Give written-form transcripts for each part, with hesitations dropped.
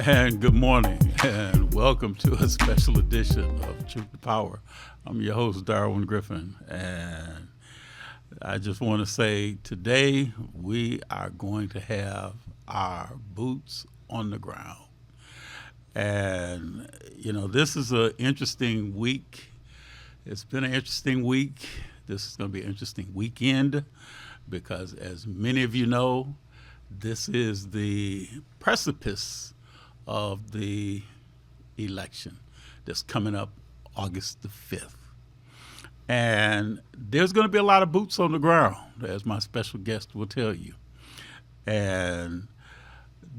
And good morning, and welcome to a special edition of Truth to Power. I'm your host, Darwin Griffin, and I just want to say today we are going to have our boots on the ground. And, this is an interesting week. It's been an interesting week. This is going to be an interesting weekend because, as many of you know, this is the precipice of the election that's coming up August the 5th. And there's going to be a lot of boots on the ground, as my special guest will tell you. And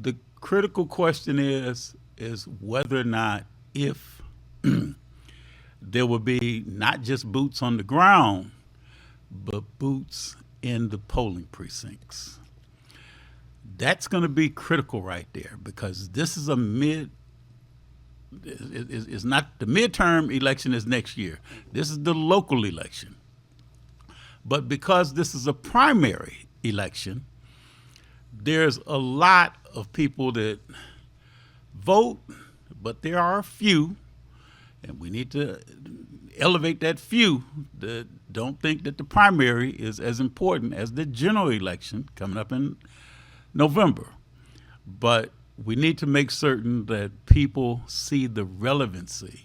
the critical question is whether or not if there will be not just boots on the ground, but boots in the polling precincts. That's going to be critical right there because this is it's not the midterm election is next year. This is the local election. But because this is a primary election, there's a lot of people that vote, but there are a few, and we need to elevate that few that don't think that the primary is as important as the general election coming up in November. But we need to make certain that people see the relevancy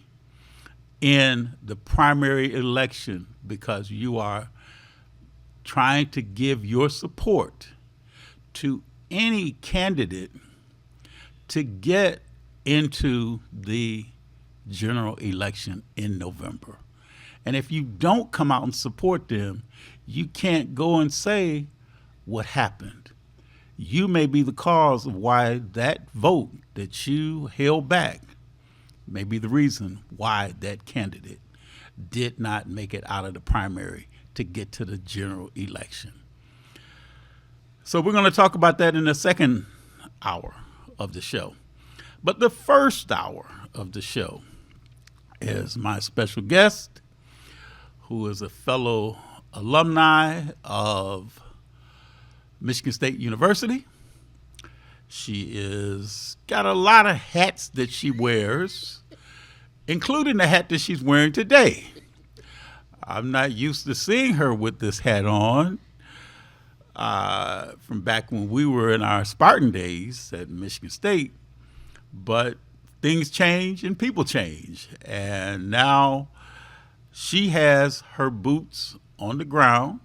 in the primary election because you are trying to give your support to any candidate to get into the general election in November. And if you don't come out and support them, you can't go and say what happened. You may be the cause of why that vote that you held back may be the reason why that candidate did not make it out of the primary to get to the general election. So we're going to talk about that in the second hour of the show. But the first hour of the show is my special guest, who is a fellow alumni of Michigan State University. She is got a lot of hats that she wears, including the hat that she's wearing today. I'm not used to seeing her with this hat on from back when we were in our Spartan days at Michigan State, but things change and people change. And now she has her boots on the ground,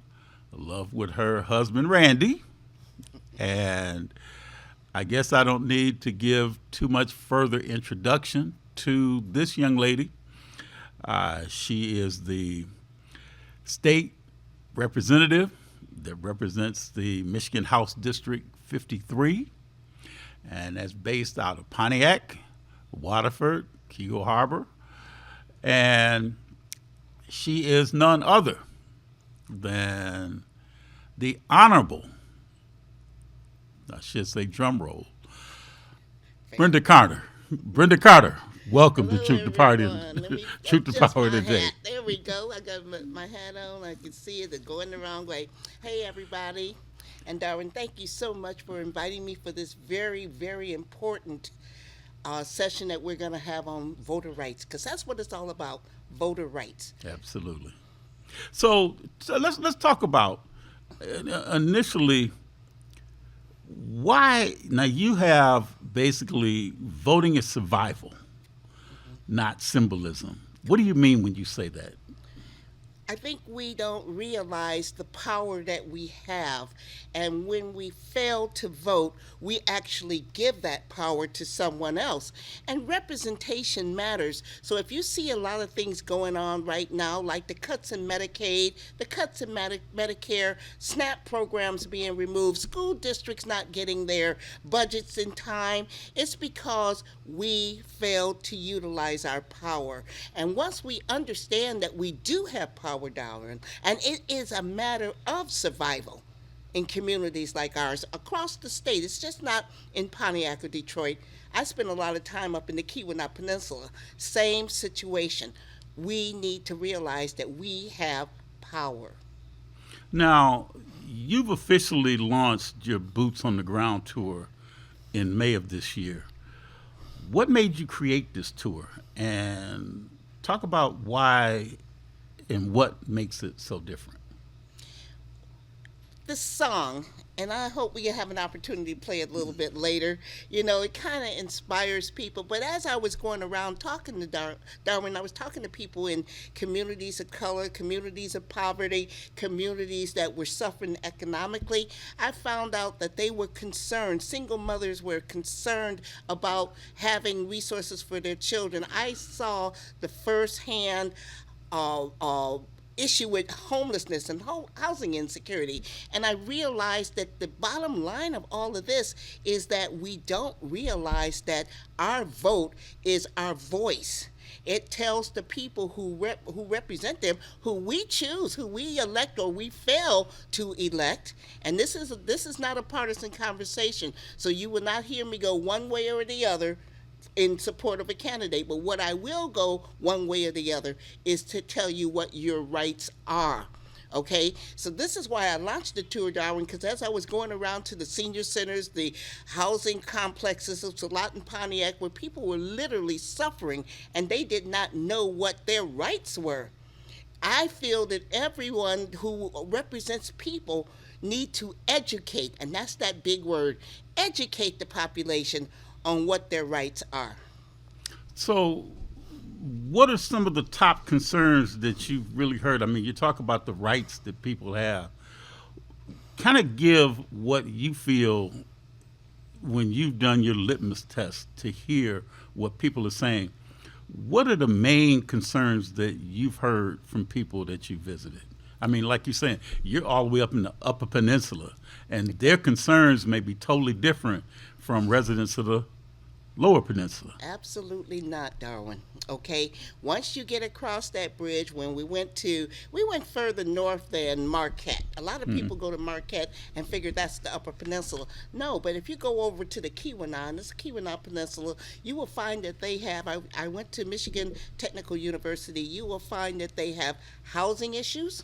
love with her husband, Randy. And I guess I don't need to give too much further introduction to this young lady. She is the state representative that represents the Michigan House District 53, and that's based out of Pontiac, Waterford, Keego Harbor. And she is none other than the Honorable, I should say drum roll, Brenda Carter. Brenda Carter, welcome to Truth to Party. Truth to Power today. Hat. There we go. I got my hat on. I can see it. It's going the wrong way. Hey, everybody. And Darwin, thank you so much for inviting me for this very, very important session that we're going to have on voter rights, because that's what it's all about, voter rights. Absolutely. So let's talk about initially why. Now you have basically voting is survival, not symbolism. What do you mean when you say that? I think we don't realize the power that we have. And when we fail to vote, we actually give that power to someone else. And representation matters. So if you see a lot of things going on right now, like the cuts in Medicaid, the cuts in Medicare, SNAP programs being removed, school districts not getting their budgets in time, it's because we failed to utilize our power. And once we understand that we do have power, Darwin, and it is a matter of survival in communities like ours across the state. It's just not in Pontiac or Detroit. I spend a lot of time up in the Keweenaw Peninsula. Same situation. We need to realize that we have power. Now, you've officially launched your Boots on the Ground tour in May of this year. What made you create this tour? And talk about why and what makes it so different. The song, and I hope we have an opportunity to play it a little bit later. It kind of inspires people. But as I was going around talking to Darwin, I was talking to people in communities of color, communities of poverty, communities that were suffering economically. I found out that they were concerned, single mothers were concerned about having resources for their children. I saw the firsthand issue with homelessness and housing insecurity. And I realized that the bottom line of all of this is that we don't realize that our vote is our voice. It tells the people who represent them, who we choose, who we elect or we fail to elect. And this is not a partisan conversation. So you will not hear me go one way or the other in support of a candidate. But what I will go one way or the other is to tell you what your rights are. Okay, so this is why I launched the tour, Darwin, because as I was going around to the senior centers, the housing complexes, it's a lot in Pontiac where people were literally suffering and they did not know what their rights were. I feel that everyone who represents people need to educate, and that's that big word, educate the population on what their rights are. So, what are some of the top concerns that you've really heard? I mean, you talk about the rights that people have. Kind of give what you feel when you've done your litmus test to hear what people are saying. What are the main concerns that you've heard from people that you visited? I mean, like you're saying, you're all the way up in the Upper Peninsula, and their concerns may be totally different from residents of the Lower Peninsula. Absolutely not, Darwin. Okay, once you get across that bridge, when we went further north than Marquette. A lot of people go to Marquette and figure that's the Upper Peninsula. No, but if you go over to the Keweenaw, this Keweenaw Peninsula, you will find that they have. I went to Michigan Technical University. You will find that they have housing issues.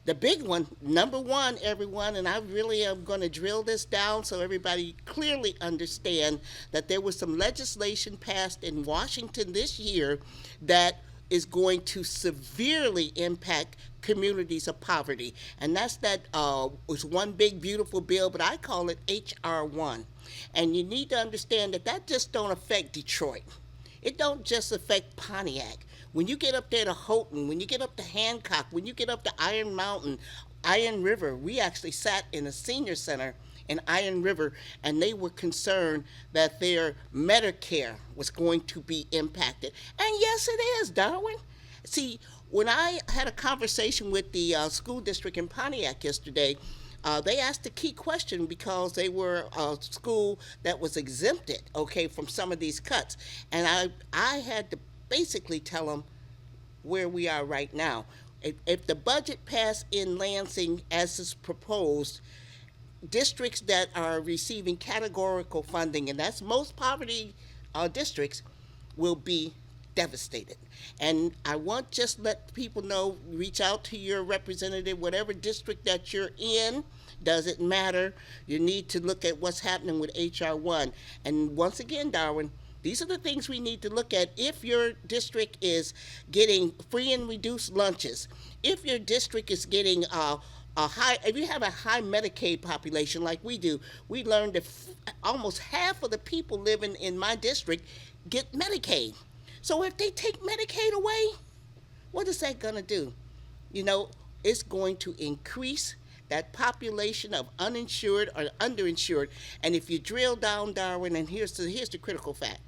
The big one, number one, everyone, and I really am going to drill this down so everybody clearly understand that there was some legislation passed in Washington this year that is going to severely impact communities of poverty. And that's was one big beautiful bill, but I call it HR 1. And you need to understand that just don't affect Detroit. It don't just affect Pontiac. When you get up there to Houghton, when you get up to Hancock, when you get up to Iron Mountain, Iron River, we actually sat in a senior center in Iron River, and they were concerned that their Medicare was going to be impacted. And yes, it is, Darwin. See, when I had a conversation with the school district in Pontiac yesterday, they asked a key question because they were a school that was exempted, okay, from some of these cuts. And I had to basically tell them where we are right now. If the budget passed in Lansing as is proposed, districts that are receiving categorical funding, and that's most poverty districts, will be devastated. And I want just let people know, reach out to your representative, whatever district that you're in, doesn't matter. You need to look at what's happening with HR 1. And once again, Darwin, these are the things we need to look at. If your district is getting free and reduced lunches, if your district is getting if you have a high Medicaid population like we do, we learned that almost half of the people living in my district get Medicaid. So if they take Medicaid away, what is that going to do? It's going to increase that population of uninsured or underinsured. And if you drill down, Darwin, and here's the critical fact.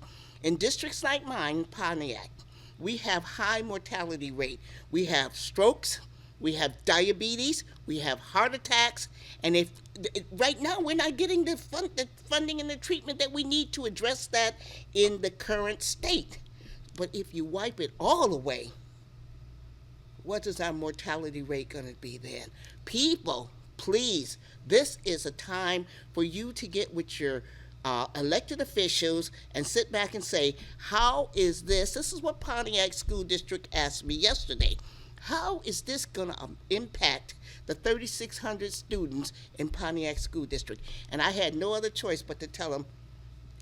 In districts like mine, Pontiac, we have high mortality rate. We have strokes, we have diabetes, we have heart attacks, and if right now we're not getting the funding and the treatment that we need to address that in the current state. But if you wipe it all away, what is our mortality rate going to be then? People, please, this is a time for you to get with your elected officials and sit back and say, how is this? This is what Pontiac School District asked me yesterday. How is this going to impact the 3,600 students in Pontiac School District? And I had no other choice but to tell them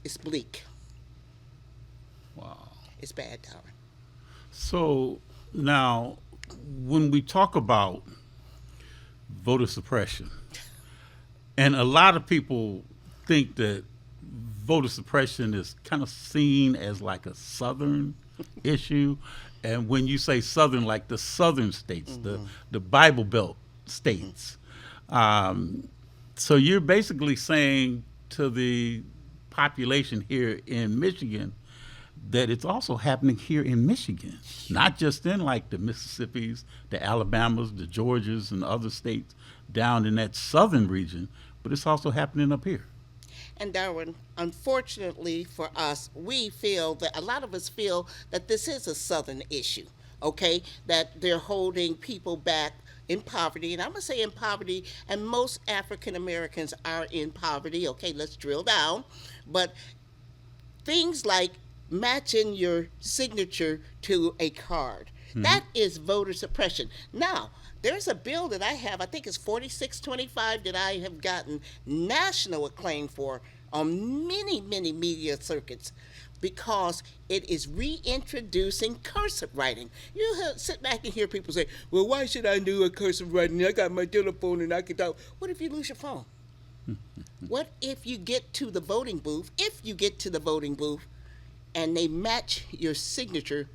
it's bleak. Wow. It's bad, Darwin. So now, when we talk about voter suppression, and a lot of people think that voter suppression is kind of seen as like a Southern issue. And when you say Southern, like the Southern states, the Bible Belt states. So you're basically saying to the population here in Michigan that it's also happening here in Michigan, not just in like the Mississippis, the Alabamas, the Georgias, and other states down in that southern region, but it's also happening up here. And Darwin, unfortunately for us, we feel that a lot of us feel that this is a Southern issue, okay? That they're holding people back in poverty. And I'm going to say in poverty, and most African Americans are in poverty. Okay, let's drill down. But things like matching your signature to a card, that is voter suppression. Now, there's a bill that I have, I think it's 4625, that I have gotten national acclaim for on many, many media circuits because it is reintroducing cursive writing. Sit back and hear people say, well, why should I do a cursive writing? I got my telephone and I can talk. What if you lose your phone? What if you get to the voting booth, and they match your signature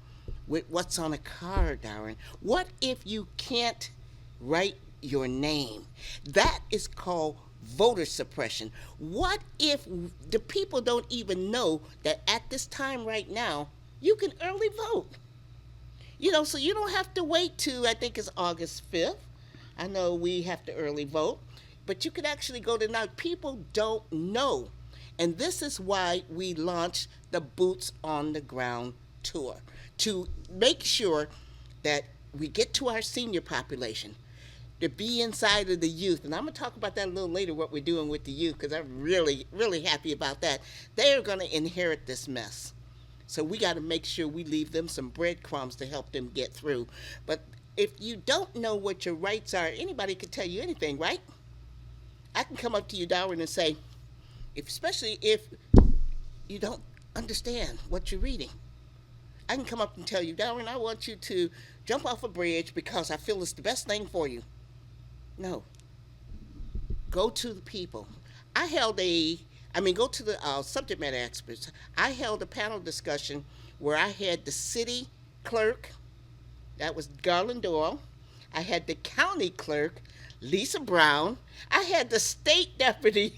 with what's on a card, Darren? What if you can't write your name? That is called voter suppression. What if the people don't even know that at this time right now, you can early vote? So you don't have to wait to, I think it's August 5th. I know we have to early vote, but you can actually go to now. People don't know. And this is why we launched the Boots on the Ground tour, to make sure that we get to our senior population, to be inside of the youth. And I'm going to talk about that a little later, what we're doing with the youth, because I'm really, really happy about that. They are going to inherit this mess. So we got to make sure we leave them some breadcrumbs to help them get through. But if you don't know what your rights are, anybody can tell you anything, right? I can come up to you, Darwin, and say, especially if you don't understand what you're reading, I can come up and tell you, Darwin, I want you to jump off a bridge because I feel it's the best thing for you. No. Go to the people. Go to the subject matter experts. I held a panel discussion where I had the city clerk, that was Garland Doyle. I had the county clerk, Lisa Brown. I had the state deputy.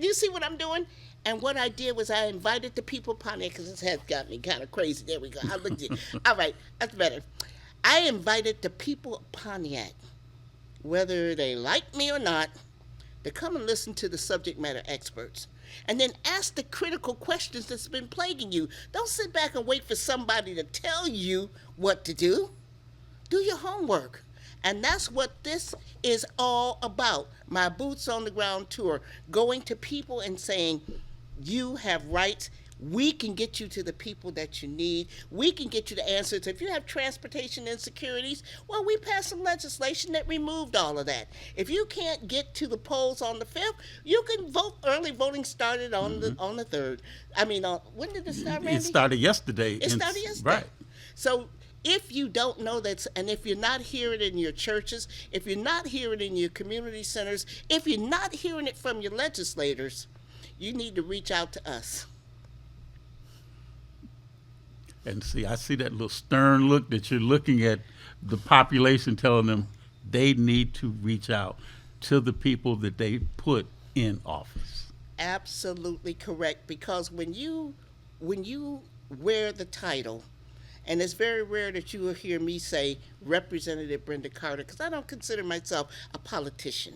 You see what I'm doing? And what I did was I invited the people of Pontiac, because this has got me kind of crazy. There we go. I looked at all right, that's better. I invited the people of Pontiac, whether they like me or not, to come and listen to the subject matter experts. And then ask the critical questions that's been plaguing you. Don't sit back and wait for somebody to tell you what to do. Do your homework. And that's what this is all about. My Boots on the Ground tour, going to people and saying, you have rights. We can get you to the people that you need. We can get you the answers. If you have transportation insecurities, well, we passed some legislation that removed all of that. If you can't get to the polls on the 5th, you can vote. Early voting started on the 3rd. When did it start, Randy? It started yesterday. It started yesterday. Right. So if you don't know that, and if you're not hearing it in your churches, if you're not hearing it in your community centers, if you're not hearing it from your legislators, you need to reach out to us. And see, I see that little stern look that you're looking at the population, telling them they need to reach out to the people that they put in office. Absolutely correct, because when you wear the title, and it's very rare that you will hear me say Representative Brenda Carter, because I don't consider myself a politician.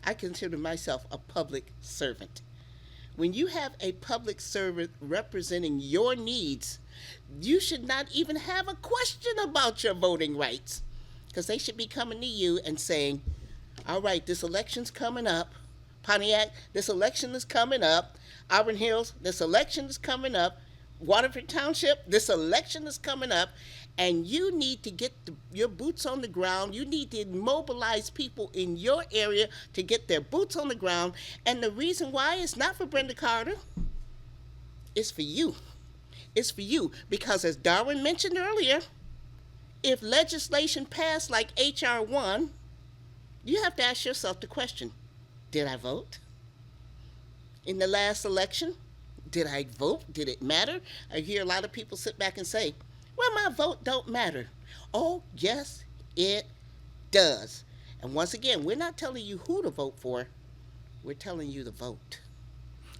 I consider myself a public servant. When you have a public servant representing your needs, you should not even have a question about your voting rights, because they should be coming to you and saying, all right, this election's coming up. Pontiac, this election is coming up. Auburn Hills, this election is coming up. Waterford Township, this election is coming up, and you need to get your boots on the ground. You need to mobilize people in your area to get their boots on the ground. And the reason why is not for Brenda Carter, it's for you. It's for you because, as Darwin mentioned earlier, if legislation passed like H.R. 1, you have to ask yourself the question, did I vote? In the last election, did I vote? Did it matter? I hear a lot of people sit back and say, well, my vote don't matter. Oh, yes, it does. And once again, we're not telling you who to vote for. We're telling you to vote.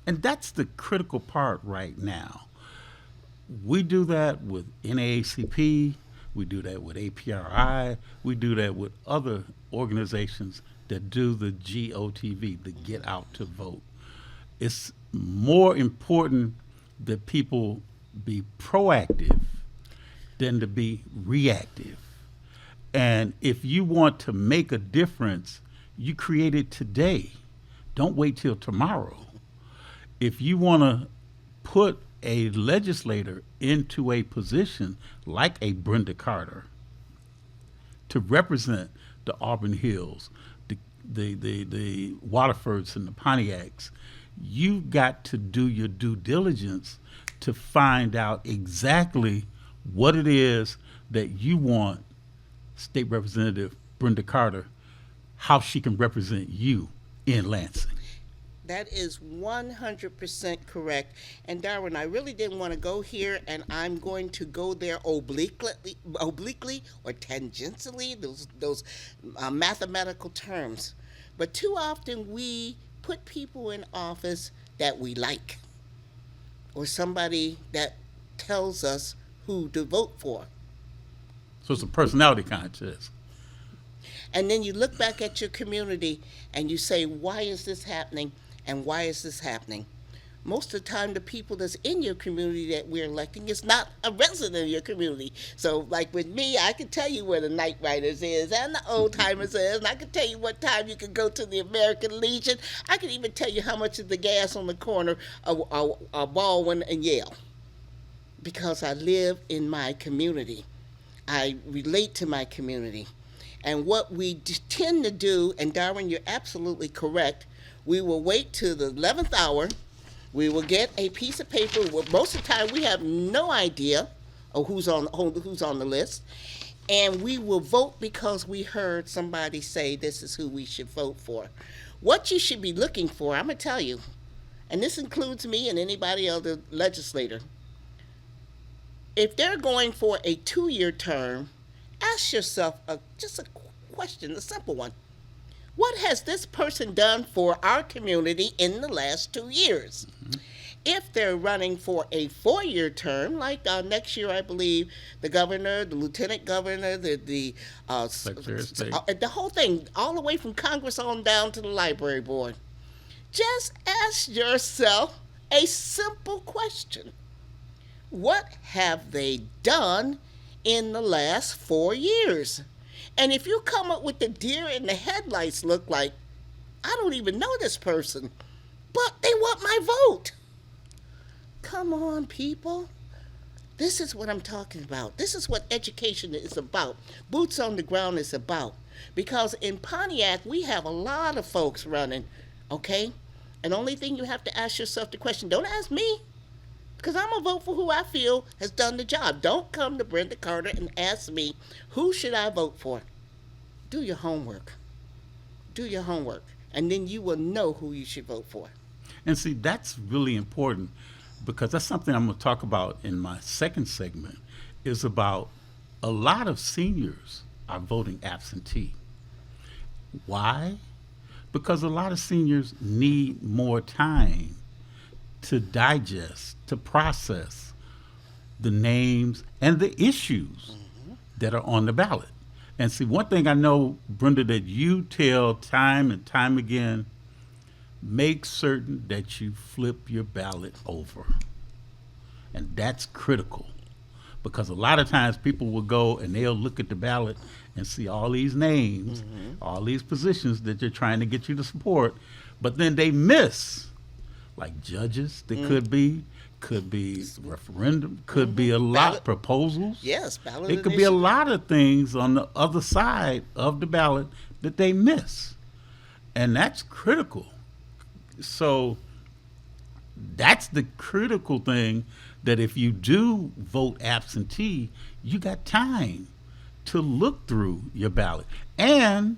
And that's the critical part right now. We do that with NAACP, we do that with APRI, we do that with other organizations that do the GOTV, the Get Out to Vote. It's more important that people be proactive than to be reactive. And if you want to make a difference, you create it today. Don't wait till tomorrow. If you want to put a legislator into a position like a Brenda Carter to represent the Auburn Hills, the Waterfords and the Pontiacs, you've got to do your due diligence to find out exactly what it is that you want State Representative Brenda Carter, how she can represent you in Lansing. That is 100% correct. And Darwin, I really didn't want to go here, and I'm going to go there obliquely or tangentially, those mathematical terms. But too often we put people in office that we like, or somebody that tells us who to vote for. So it's a personality contest. And then you look back at your community and you say, why is this happening? And why is this happening? Most of the time, the people that's in your community that we're electing is not a resident of your community. So, like with me, I can tell you where the Night Riders is and the Old Timers is, and I can tell you what time you can go to the American Legion. I can even tell you how much is the gas on the corner of Baldwin and Yale, because I live in my community. I relate to my community. And what we tend to do, and Darwin, you're absolutely correct, we will wait till the 11th hour. We will get a piece of paper. Most of the time, we have no idea of who's on the list. And we will vote because we heard somebody say this is who we should vote for. What you should be looking for, I'm going to tell you, and this includes me and anybody other legislator, if they're going for a 2-year term, ask yourself just a question, a simple one. What has this person done for our community in the last 2 years? Mm-hmm. If they're running for a 4-year term, like next year, I believe, the governor, the lieutenant governor, the Secretary of State, the whole thing, all the way from Congress on down to the library board, just ask yourself a simple question. What have they done in the last 4 years? And if you come up with the deer in the headlights look like, I don't even know this person, but they want my vote. Come on, people. This is what I'm talking about. This is what education is about. Boots on the ground is about. Because in Pontiac, we have a lot of folks running, okay? And the only thing you have to ask yourself the question, don't ask me, because I'm going to vote for who I feel has done the job. Don't come to Brenda Carter and ask me, who should I vote for? Do your homework. Do your homework. And then you will know who you should vote for. And see, that's really important, because that's something I'm going to talk about in my second segment, is about a lot of seniors are voting absentee. Why? Because a lot of seniors need more time to digest, to process the names and the issues that are on the ballot. And see, one thing I know, Brenda, that you tell time and time again, make certain that you flip your ballot over. And that's critical, because a lot of times people will go and they'll look at the ballot and see all these names, all these positions that they're trying to get you to support, but then they miss, like judges, they could be referendum, could be a lot of proposals. Yes, ballot It could be a lot of things on the other side of the ballot that they miss. And that's critical. So that's the critical thing that if you do vote absentee, you got time to look through your ballot. And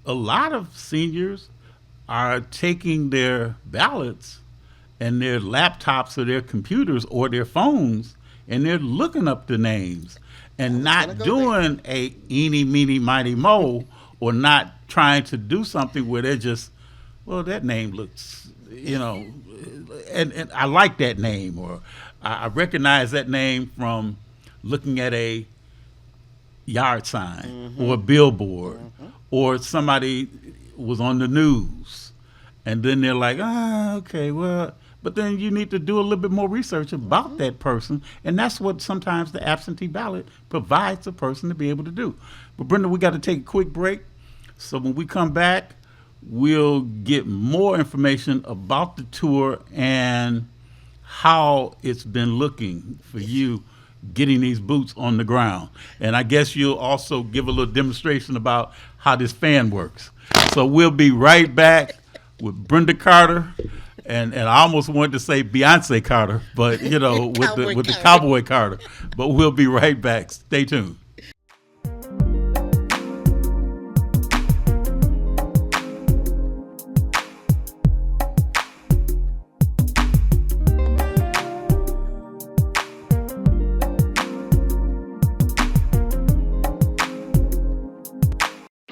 a lot of seniors are taking their ballots and their laptops or their computers or their phones, and they're looking up the names and not doing a eeny, meeny, miny, mo, or not trying to do something where they're just, well, that name looks, and I like that name, or I recognize that name from looking at a yard sign or a billboard, or somebody was on the news, and then they're like, okay, well, but then you need to do a little bit more research about that person, and that's what sometimes the absentee ballot provides a person to be able to do. But Brenda, we got to take a quick break, so when we come back, we'll get more information about the tour and how it's been looking for you getting these boots on the ground. And I guess you'll also give a little demonstration about how this fan works. So we'll be right back with Brenda Carter, and I almost wanted to say Beyonce Carter, but with the Cowboy Carter. But we'll be right back. Stay tuned.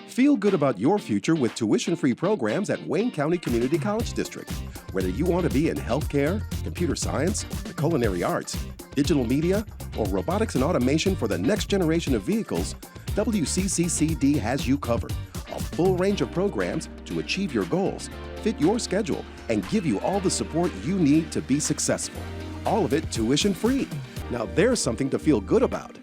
Feel good about your future with tuition-free programs at Wayne County Community College District. Whether you want to be in healthcare, computer science, the culinary arts, digital media, or robotics and automation for the next generation of vehicles, WCCCD has you covered. A full range of programs to achieve your goals, fit your schedule, and give you all the support you need to be successful. All of it tuition-free. Now there's something to feel good about.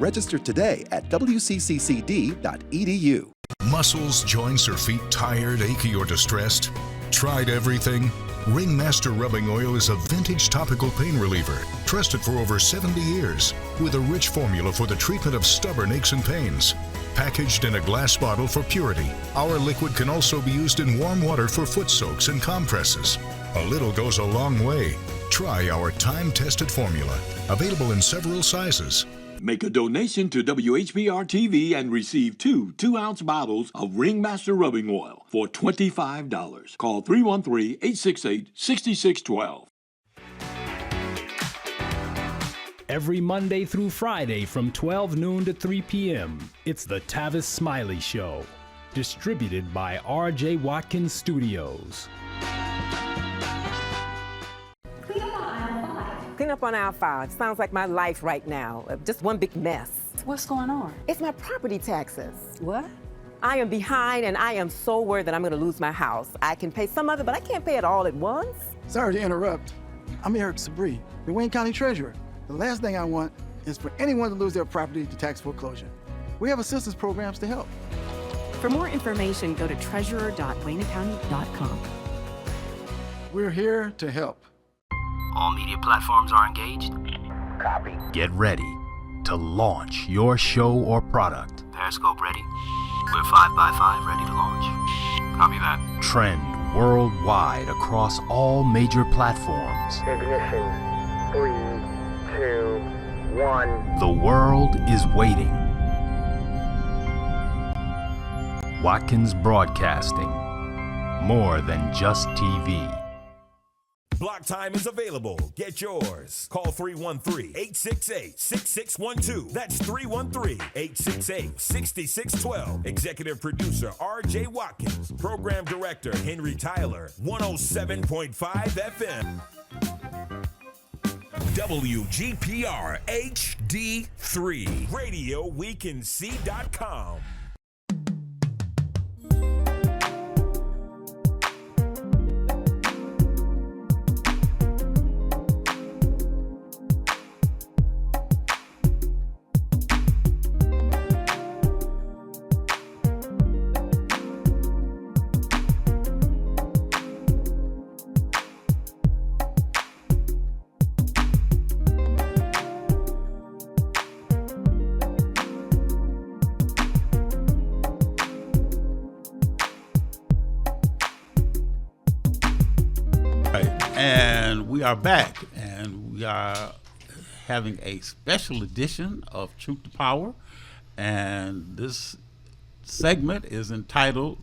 Register today at wcccd.edu. Muscles, joints, or feet tired, achy, or distressed? Tried everything? Ringmaster Rubbing Oil is a vintage topical pain reliever, trusted for over 70 years, with a rich formula for the treatment of stubborn aches and pains. Packaged in a glass bottle for purity, our liquid can also be used in warm water for foot soaks and compresses. A little goes a long way. Try our time-tested formula, available in several sizes. Make a donation to WHBR-TV and receive 2 2-ounce bottles of Ringmaster Rubbing Oil for $25. Call 313-868-6612. Every Monday through Friday from 12 noon to 3 p.m., it's the Tavis Smiley Show, distributed by R.J. Watkins Studios. Clean up on aisle 5. Sounds like my life right now. Just one big mess. What's going on? It's my property taxes. What? I am behind, and I am so worried that I'm going to lose my house. I can pay some of it, but I can't pay it all at once. Sorry to interrupt. I'm Eric Sabri, the Wayne County Treasurer. The last thing I want is for anyone to lose their property to tax foreclosure. We have assistance programs to help. For more information, go to treasurer.waynecounty.com. We're here to help. All media platforms are engaged. Copy. Get ready to launch your show or product. Periscope ready. We're 5x5 ready to launch. Copy that. Trend worldwide across all major platforms. Ignition. 3, 2, 1. The world is waiting. Watkins Broadcasting. More than just TV. Block time is available. Get yours. Call 313-868-6612. That's 313-868-6612. Executive producer R.J. Watkins. Program director Henry Tyler. 107.5 FM. WGPR HD3. RadioWeCanSee.com. And we are back, and we we are having a special edition of Truth to Power, and this segment is entitled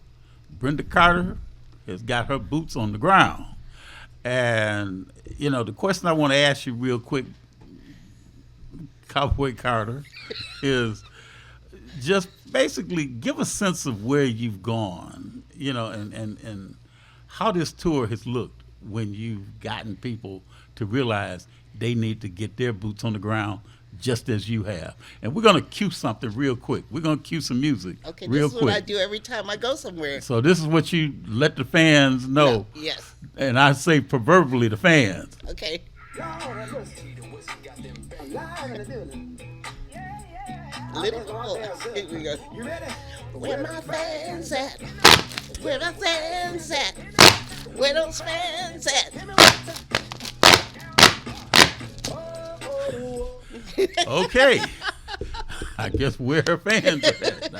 Brenda Carter has got her boots on the ground. And, you know, the question I want to ask you real quick, Cowboy Carter, is just basically give a sense of where you've gone, you know, and how this tour has looked when you've gotten people to realize they need to get their boots on the ground just as you have. And we're going to cue something real quick. We're going to cue some music real this is quick. what I do every time I go somewhere. So this is what you let the fans know. Yes. And I say proverbially the fans. Okay. Little, here we go. Where my fans at? Where my fans at? Where those fans at? Okay. I guess where her fans are at now.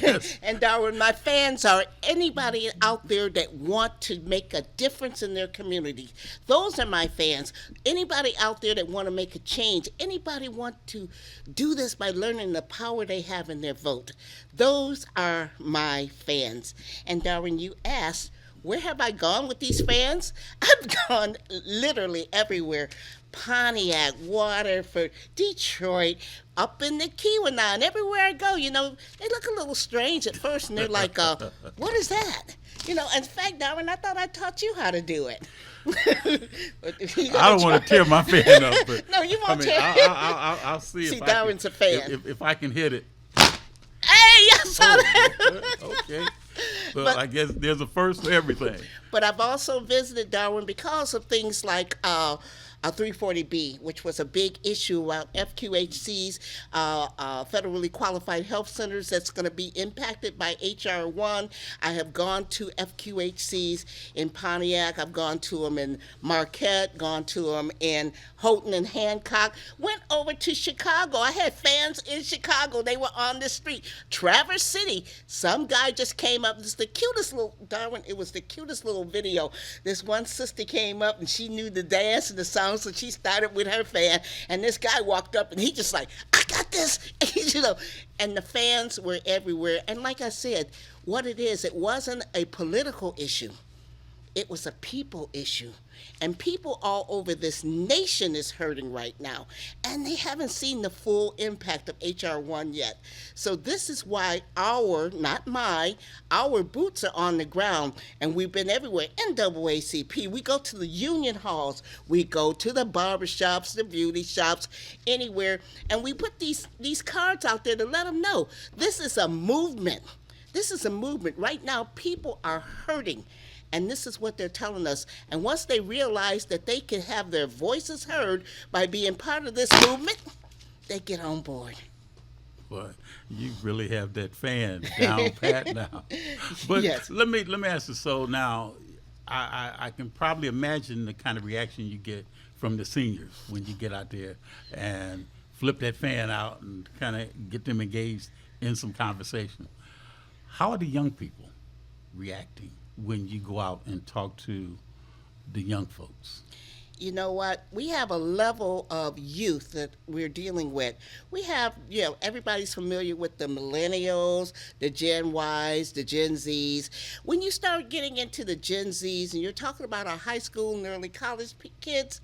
Yes. And Darwin, my fans are anybody out there that want to make a difference in their community. Those are my fans. Anybody out there that want to make a change. Anybody want to do this by learning the power they have in their vote. Those are my fans. And Darwin, you asked, where have I gone with these fans? I've gone literally everywhere. Pontiac, Waterford, Detroit, up in the Keweenaw, everywhere I go, you know, they look a little strange at first, and they're like, what is that? You know, in fact, Darwin, I thought I taught you how to do it. I don't want to tear my fan up, but no, you won't tear. I'll see if Darwin's a fan. If I can hit it. Hey, yes, okay. Well, I guess there's a first for everything. But I've also visited Darwin because of things like a 340B, which was a big issue around FQHCs, federally qualified health centers that's going to be impacted by H.R. 1. I have gone to FQHCs in Pontiac. I've gone to them in Marquette, gone to them in Houghton and Hancock. Went over to Chicago. I had fans in Chicago. They were on the street. Traverse City, some guy just came up. It's the cutest little, Darwin, it was the cutest little video. This one sister came up and she knew the dance and the song. So she started with her fan, and this guy walked up, and he just like, I got this, you know. And the fans were everywhere. And like I said, what it is, it wasn't a political issue. It was a people issue. And people all over this nation is hurting right now. And they haven't seen the full impact of H.R. 1 yet. So this is why our boots are on the ground. And we've been everywhere. NAACP, we go to the union halls. We go to the barbershops, the beauty shops, anywhere. And we put these cards out there to let them know this is a movement. This is a movement. Right now, people are hurting. And this is what they're telling us. And once they realize that they can have their voices heard by being part of this movement, they get on board. Boy, you really have that fan down pat now. But yes. let me ask you, so now I can probably imagine the kind of reaction you get from the seniors when you get out there and flip that fan out and kind of get them engaged in some conversation. How are the young people reacting when you go out and talk to the young folks? You know what? We have a level of youth that we're dealing with. We have, you know, everybody's familiar with the millennials, the Gen Ys, the Gen Zs. When you start getting into the Gen Zs and you're talking about our high school and early college kids,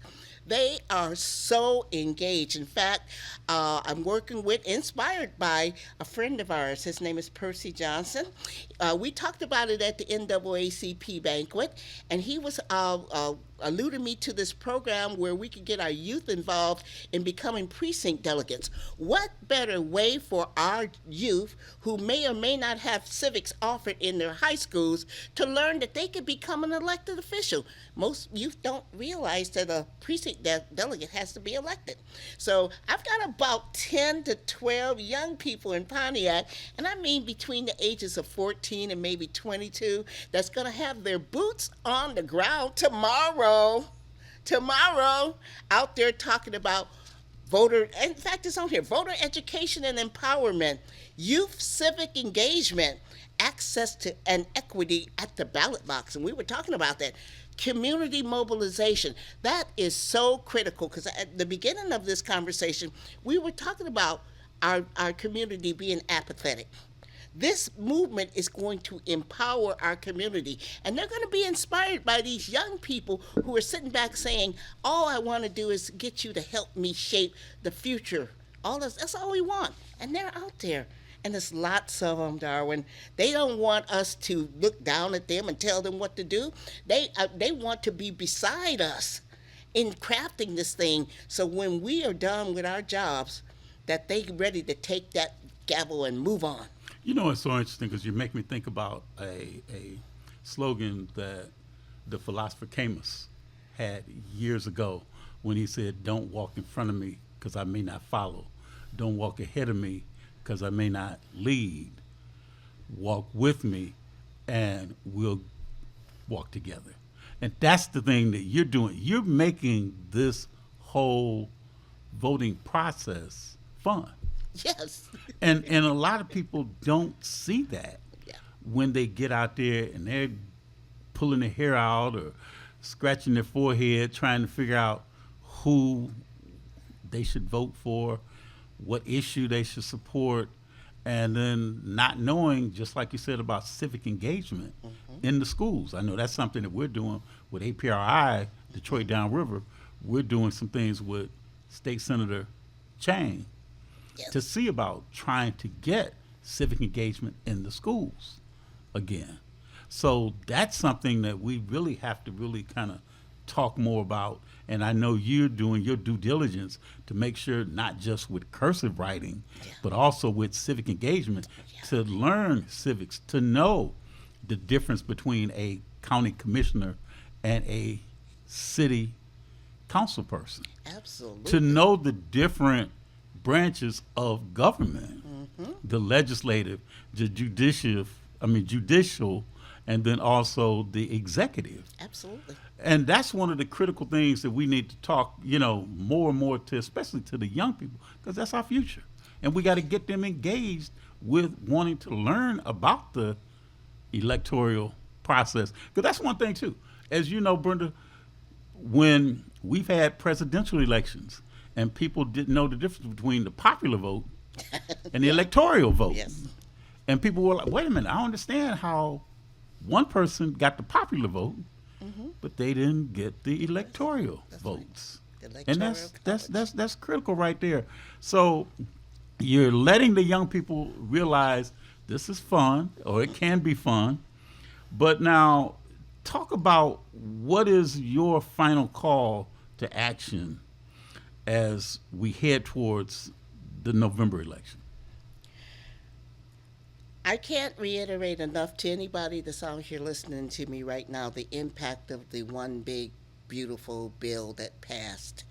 they are so engaged. In fact, I'm working with, inspired by a friend of ours. His name is Percy Johnson. We talked about it at the NAACP banquet, and he was alluded me to this program where we could get our youth involved in becoming precinct delegates. What better way for our youth who may or may not have civics offered in their high schools to learn that they could become an elected official? Most youth don't realize that a precinct delegate has to be elected. So I've got about 10 to 12 young people in Pontiac, and I mean between the ages of 14 and maybe 22, that's going to have their boots on the ground tomorrow, out there talking about voter, in fact it's on here, voter education and empowerment, youth civic engagement, access to and equity at the ballot box. And we were talking about that. Community mobilization. That is so critical, because at the beginning of this conversation, we were talking about our community being apathetic. This movement is going to empower our community, and they're going to be inspired by these young people who are sitting back saying, all I want to do is get you to help me shape the future. That's all we want. And they're out there. And there's lots of them, Darwin. They don't want us to look down at them and tell them what to do. They want to be beside us in crafting this thing, so when we are done with our jobs, that they're ready to take that gavel and move on. You know, it's so interesting because you make me think about a slogan that the philosopher Camus had years ago when he said, don't walk in front of me because I may not follow. Don't walk ahead of me because I may not lead. Walk with me and we'll walk together. And that's the thing that you're doing. You're making this whole voting process fun. Yes. And a lot of people don't see that when they get out there and they're pulling their hair out or scratching their forehead trying to figure out who they should vote for, what issue they should support, and then not knowing, just like you said about civic engagement in the schools. I know that's something that we're doing with APRI, Detroit Downriver. We're doing some things with State Senator Chang to see about trying to get civic engagement in the schools again. So that's something that we really have to really kind of talk more about. And I know you're doing your due diligence to make sure, not just with cursive writing, but also with civic engagement, to learn civics, to know the difference between a county commissioner and a city council person. Absolutely. To know the different branches of government, the legislative, the judicial, and then also the executive. Absolutely. And that's one of the critical things that we need to talk, more and more to, especially to the young people, because that's our future. And we got to get them engaged with wanting to learn about the electoral process. Because that's one thing, too. As you know, Brenda, when we've had presidential elections and people didn't know the difference between the popular vote and the electoral vote. Yes. And people were like, wait a minute, I don't understand how one person got the popular vote, but they didn't get the electoral votes. Right. And that's critical right there. So you're letting the young people realize this is fun, or it can be fun. But now talk about what is your final call to action as we head towards the November election? I can't reiterate enough to anybody that's out here listening to me right now the impact of the one big, beautiful bill that passed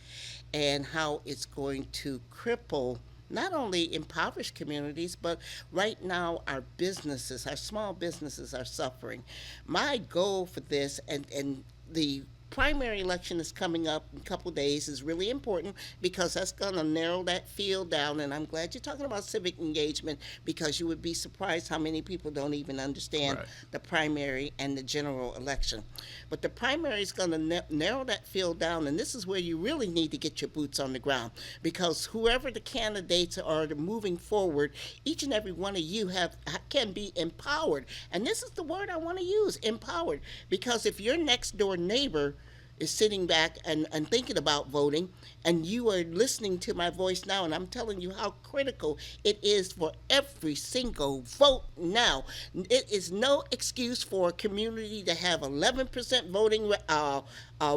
and how it's going to cripple not only impoverished communities, but right now our businesses, our small businesses are suffering. My goal for this, and the primary election is coming up in a couple of days, is really important because that's going to narrow that field down. And I'm glad you're talking about civic engagement, because you would be surprised how many people don't even understand the primary and the general election. But the primary is going to narrow that field down, and this is where you really need to get your boots on the ground, because whoever the candidates are moving forward, each and every one of you can be empowered. And this is the word I want to use, empowered, because if your next door neighbor is sitting back and thinking about voting, and you are listening to my voice now, and I'm telling you how critical it is for every single vote now. It is no excuse for a community to have 11% voting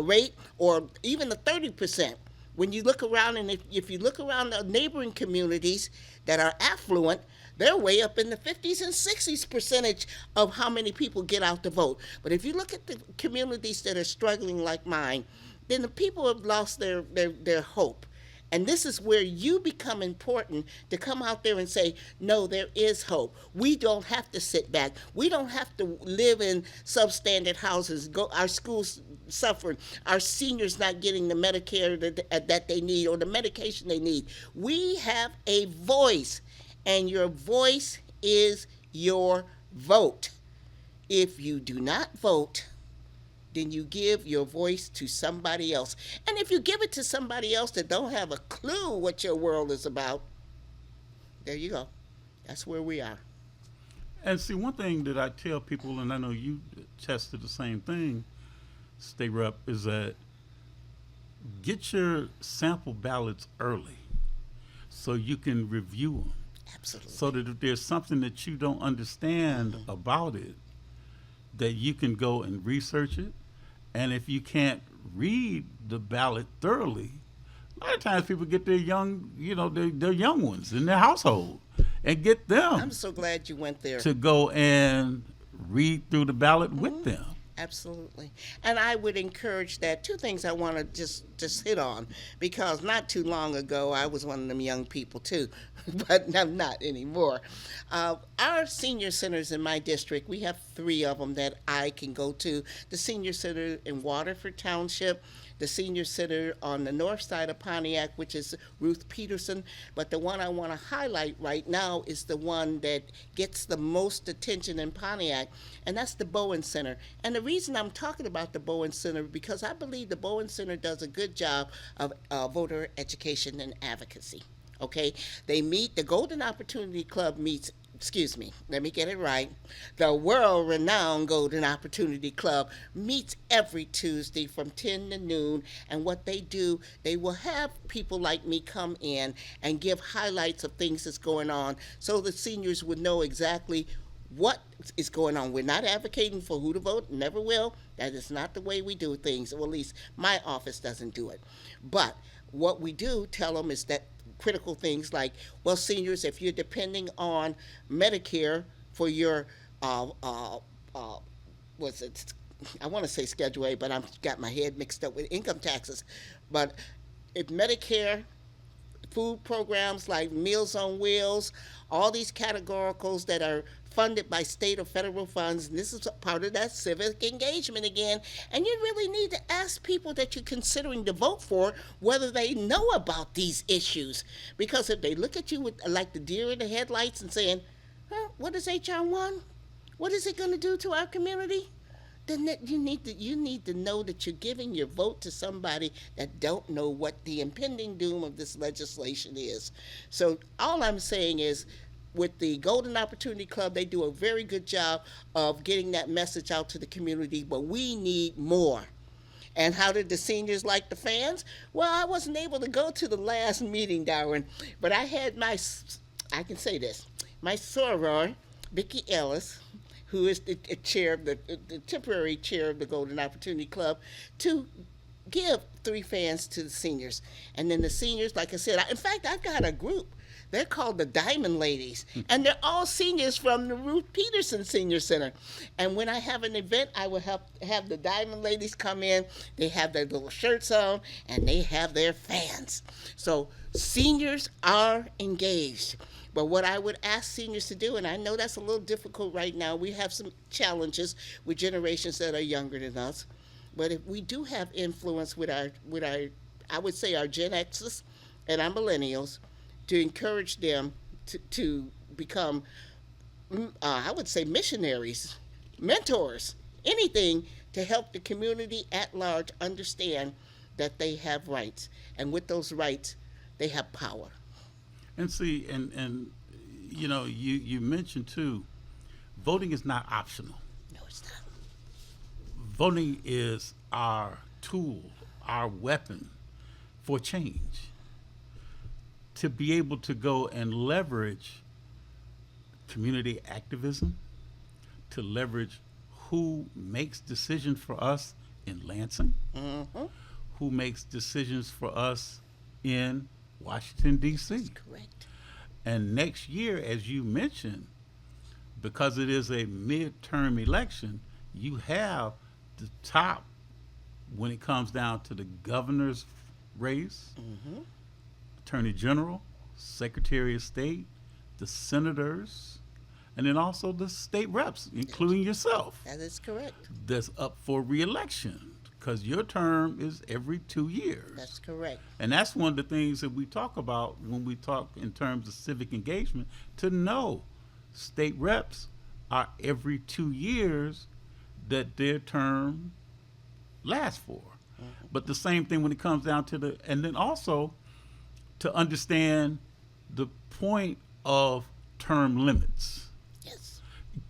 rate, or even the 30%. When you look around, and if you look around the neighboring communities that are affluent, they're way up in the 50s and 60s percentage of how many people get out to vote. But if you look at the communities that are struggling like mine, then the people have lost their hope. And this is where you become important, to come out there and say, no, there is hope. We don't have to sit back. We don't have to live in substandard houses, our schools suffering, our seniors not getting the Medicare that they need or the medication they need. We have a voice, and your voice is your vote. If you do not vote, then you give your voice to somebody else. And if you give it to somebody else that don't have a clue what your world is about, there you go. That's where we are. And see, one thing that I tell people, and I know you tested the same thing, State Rep, is that get your sample ballots early so you can review them. Absolutely. So that if there's something that you don't understand about it, that you can go and research it. And if you can't read the ballot thoroughly, a lot of times people get their young, their young ones in their household and get them. I'm so glad you went there. To go and read through the ballot with them. Absolutely. And I would encourage that. Two things I want to just hit on, because not too long ago I was one of them young people too, but I'm not anymore. Our senior centers in my district, we have 3 of them that I can go to. The senior center in Waterford Township, the senior center on the north side of Pontiac, which is Ruth Peterson. But the one I want to highlight right now is the one that gets the most attention in Pontiac, and that's the Bowen Center. And the reason I'm talking about the Bowen Center, because I believe the Bowen Center does a good job of voter education and advocacy. Okay? They meet, the Golden Opportunity Club meets, let me get it right. The world-renowned Golden Opportunity Club meets every Tuesday from 10 to noon, and what they do, they will have people like me come in and give highlights of things that's going on so the seniors would know exactly what is going on. We're not advocating for who to vote, never will. That is not the way we do things, or at least my office doesn't do it. But what we do tell them is that critical things like, well, seniors, if you're depending on Medicare for your, I want to say Schedule A, but I've got my head mixed up with income taxes. But if Medicare, food programs like Meals on Wheels, all these categoricals that are funded by state or federal funds, and this is part of that civic engagement again, and you really need to ask people that you're considering to vote for whether they know about these issues. Because if they look at you with like the deer in the headlights and saying, what is HR 1? What is it going to do to our community? Then you need to know that you're giving your vote to somebody that don't know what the impending doom of this legislation is. So all I'm saying is, with the Golden Opportunity Club, they do a very good job of getting that message out to the community, but we need more. And how did the seniors like the fans? Well, I wasn't able to go to the last meeting, Darwin, but I had my soror, Vicki Ellis, who is the chair of the temporary chair of the Golden Opportunity Club, to give 3 fans to the seniors. And then the seniors, like I said, in fact, I've got a group. They're called the Diamond Ladies, and they're all seniors from the Ruth Peterson Senior Center. And when I have an event, I will have the Diamond Ladies come in. They have their little shirts on, and they have their fans. So seniors are engaged. But what I would ask seniors to do, and I know that's a little difficult right now, we have some challenges with generations that are younger than us. But if we do have influence with our I would say our Gen X's and our millennials, to encourage them to become, I would say, missionaries, mentors, anything to help the community at large understand that they have rights. And with those rights, they have power. And see, and you mentioned too, voting is not optional. No, it's not. Voting is our tool, our weapon for change. To be able to go and leverage community activism, to leverage who makes decisions for us in Lansing, who makes decisions for us in Washington, D.C. That's correct. And next year, as you mentioned, because it is a midterm election, you have the top when it comes down to the governor's race, Attorney General, Secretary of State, the senators, and then also the state reps, including yourself. That is correct. That's up for re-election, because your term is every 2 years. That's correct. And that's one of the things that we talk about when we talk in terms of civic engagement, to know state reps are every 2 years that their term lasts for. But the same thing when it comes down to and then also to understand the point of term limits. Yes.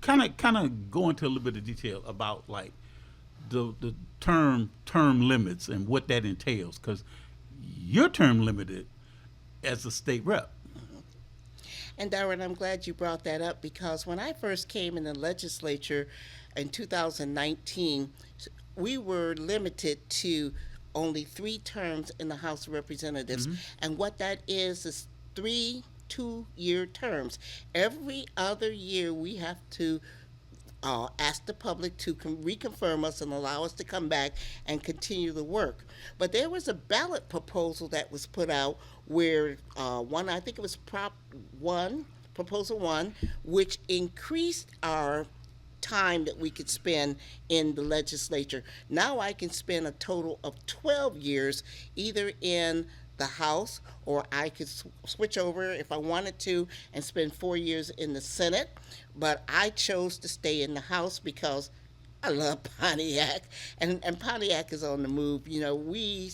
Kind of go into a little bit of detail about like the term limits and what that entails, because you're term limited as a state rep. And Darwin, I'm glad you brought that up, because when I first came in the legislature in 2019, we were limited to only 3 terms in the House of Representatives. And what that is 3 2-year terms. Every other year we have to ask the public to reconfirm us and allow us to come back and continue the work. But there was a ballot proposal that was put out where I think it was Proposal 1, which increased our time that we could spend in the legislature. Now I can spend a total of 12 years either in the House, or I could switch over if I wanted to and spend 4 years in the Senate. But I chose to stay in the House because I love Pontiac, and Pontiac is on the move. You know, we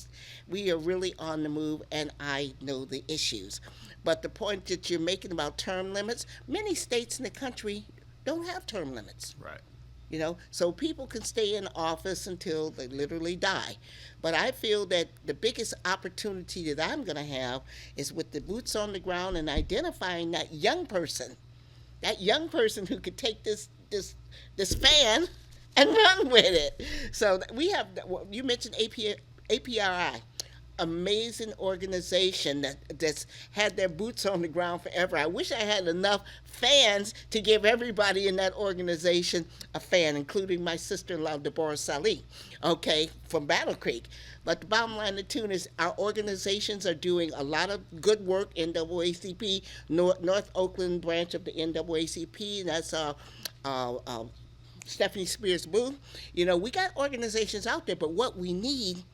are really on the move, and I know the issues. But the point that you're making about term limits, many states in the country don't have term limits. Right. You know, so people can stay in office until they literally die. But I feel that the biggest opportunity that I'm going to have is with the boots on the ground and identifying that young person who could take this fan and run with it. So we have, you mentioned APRI, amazing organization that's had their boots on the ground forever. I wish I had enough fans to give everybody in that organization a fan, including my sister-in-law, Deborah Salih, from Battle Creek. But the bottom line of the tune is our organizations are doing a lot of good work. NAACP, North Oakland branch of the NAACP, and that's Stephanie Spears Booth. You know, we got organizations out there, but what we need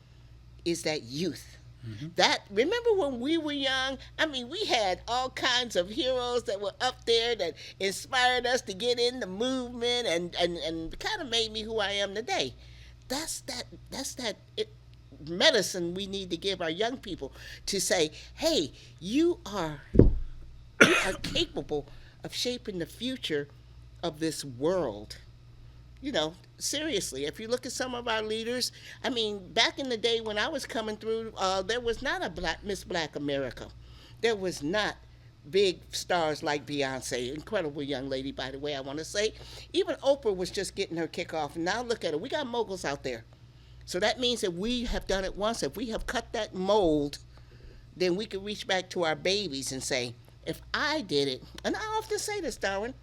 is that youth. Remember when we were young? I mean, we had all kinds of heroes that were up there that inspired us to get in the movement and kind of made me who I am today. That's that medicine we need to give our young people to say, hey, you are capable of shaping the future of this world. You know, seriously, if you look at some of our leaders, I mean, back in the day when I was coming through, there was not a Miss Black America. There was not big stars like Beyonce, incredible young lady, by the way, I want to say. Even Oprah was just getting her kickoff, and now look at her. We got moguls out there. So that means that we have done it once. If we have cut that mold, then we can reach back to our babies and say, if I did it, and I often say this, Darwin,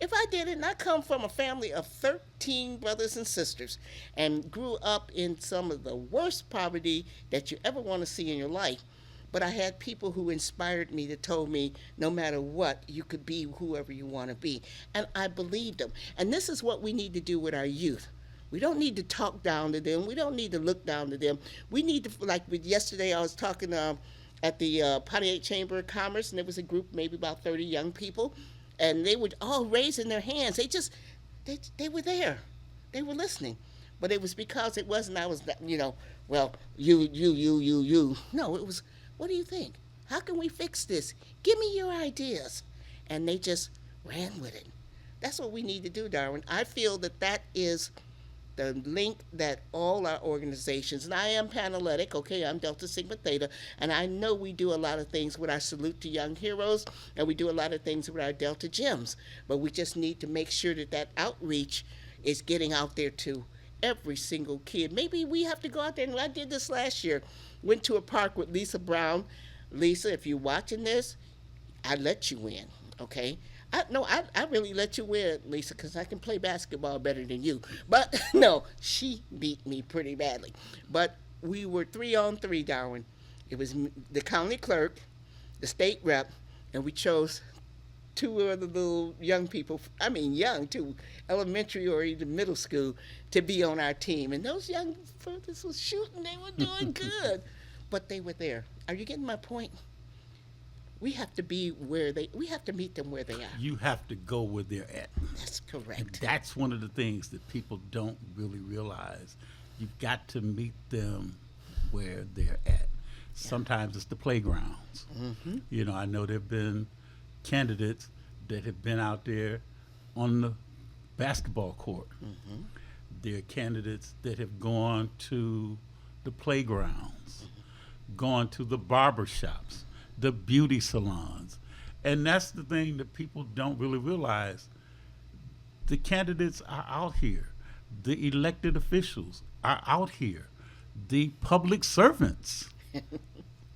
if I did it, and I come from a family of 13 brothers and sisters and grew up in some of the worst poverty that you ever want to see in your life, but I had people who inspired me that told me no matter what, you could be whoever you want to be. And I believed them. And this is what we need to do with our youth. We don't need to talk down to them. We don't need to look down to them. We need to, like yesterday I was talking at the Pontiac Chamber of Commerce, and there was a group, maybe about 30 young people, and they were all raising their hands. They were there. They were listening. But it was because it wasn't, well, you. No, it was, what do you think? How can we fix this? Give me your ideas. And they just ran with it. That's what we need to do, Darwin. I feel that is the link that all our organizations, and I am Panhellenic, I'm Delta Sigma Theta, and I know we do a lot of things with our Salute to Young Heroes, and we do a lot of things with our Delta Gems, but we just need to make sure that outreach is getting out there to every single kid. Maybe we have to go out there, and I did this last year, went to a park with Lisa Brown. Lisa, if you're watching this, I let you in, okay? I really let you win, Lisa, because I can play basketball better than you. But no, she beat me pretty badly. But we were 3-on-3, Darwin. It was the county clerk, the state rep, and we chose 2 of the little young people, I mean young too, elementary or even middle school, to be on our team. And those young folks was shooting, they were doing good. But they were there. Are you getting my point? We have to be we have to meet them where they are. You have to go where they're at. That's Correct. And that's one of the things that people don't really realize. You've got to meet them where they're at. Sometimes it's the playgrounds. Mm-hmm. You know, I know there have been candidates that have been out there on the basketball court. Mm-hmm. There are candidates that have gone to the playgrounds, gone to the barber shops, the beauty salons. And that's the thing that people don't really realize. The candidates are out here. The elected officials are out here. The public servants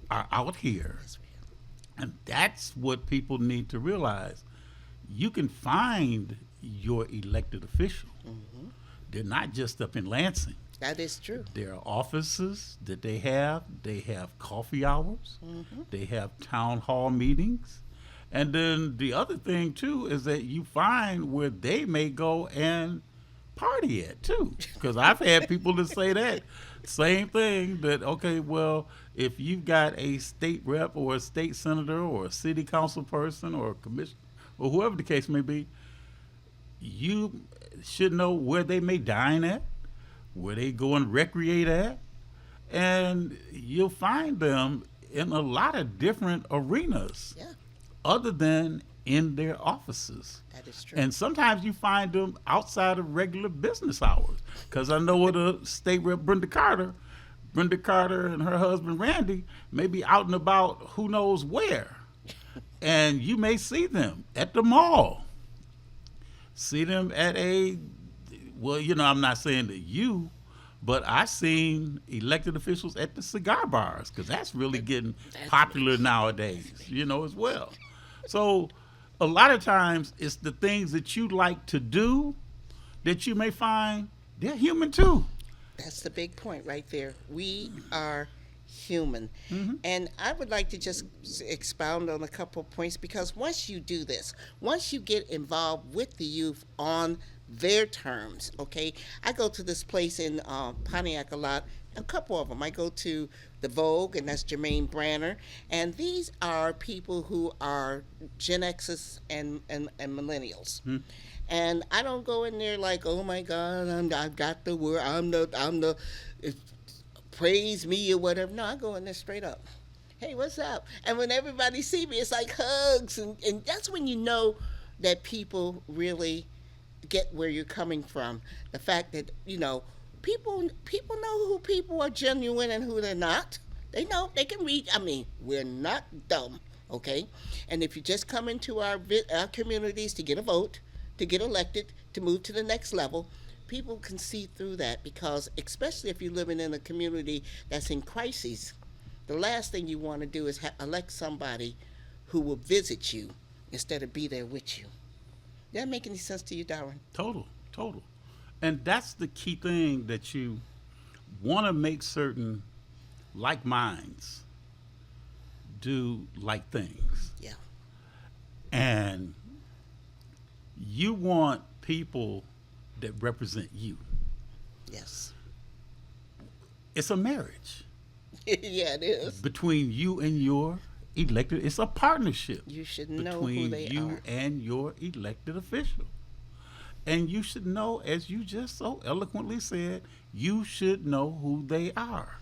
are out here. And that's what people need to realize. You can find your elected official. Mm-hmm. They're not just up in Lansing. That is true. There are offices that they have. They have coffee hours. Mm-hmm. They have town hall meetings. And then the other thing, too, is that you find where they may go and party at, too. Because I've had people that say that same thing, that, okay, well, if you've got a state rep or a state senator or a city council person or a commissioner or whoever the case may be, you should know where they may dine at, where they go and recreate at, and you'll find them in a lot of different arenas. Yeah. Other than in their offices. That is true. And sometimes you find them outside of regular business hours. Because I know with a state rep, Brenda Carter and her husband, Randy, may be out and about who knows where. And you may see them at the mall. See them at well, you know, I'm not saying that you, but I've seen elected officials at the cigar bars, because that's really getting popular nowadays, you know, as well. So a lot of times it's the things that you like to do that you may find they're human too. That's the big point right there. We are human. Mm-hmm. And I would like to just expound on a couple of points, because once you do this, once you get involved with the youth on their terms, okay? I go to this place in Pontiac a lot, a couple of them. I go to the Vogue, and that's Jermaine Branner, and these are people who are Gen X's and millennials. Hmm. And I don't go in there like, oh my God, I've got the word, I'm the praise me or whatever. No, I go in there straight up. Hey, what's up? And when everybody see me, it's like hugs, and that's when you know that people really get where you're coming from. The fact that, you know, people know who people are genuine and who they're not. They know, they can read. I mean, we're not dumb, okay? And if you just come into our communities to get a vote, to get elected, to move to the next level, people can see through that, because especially if you're living in a community that's in crises, the last thing you want to do is elect somebody who will visit you instead of be there with you. Does that make any sense to you, Darwin? Total. And that's the key thing, that you want to make certain like minds do like things. Yeah. And you want people that represent you. Yes. It's a marriage. Yeah, it is. Between you and your elected, it's a partnership. You should know between who they you are. and your elected official. And you should know, as you just so eloquently said, you should know who they are.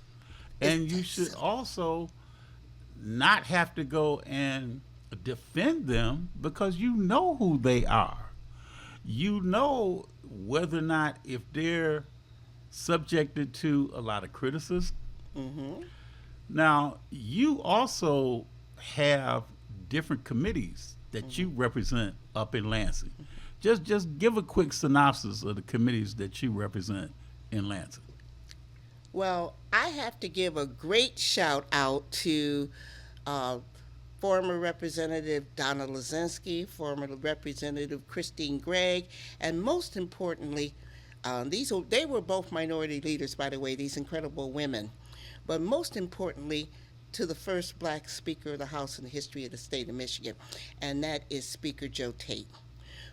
And you should also not have to go and defend them, because you know who they are. You know whether or not, if they're subjected to a lot of criticism. Mm-hmm. Now, you also have different committees that you represent up in Lansing. Just give a quick synopsis of the committees that you represent in Lansing. Well, I have to give a great shout out to former Representative Donna Lazinski, former Representative Christine Gregg, and most importantly, they were both minority leaders, by the way, these incredible women. But most importantly, to the first black Speaker of the House in the history of the state of Michigan, and that is Speaker Joe Tate.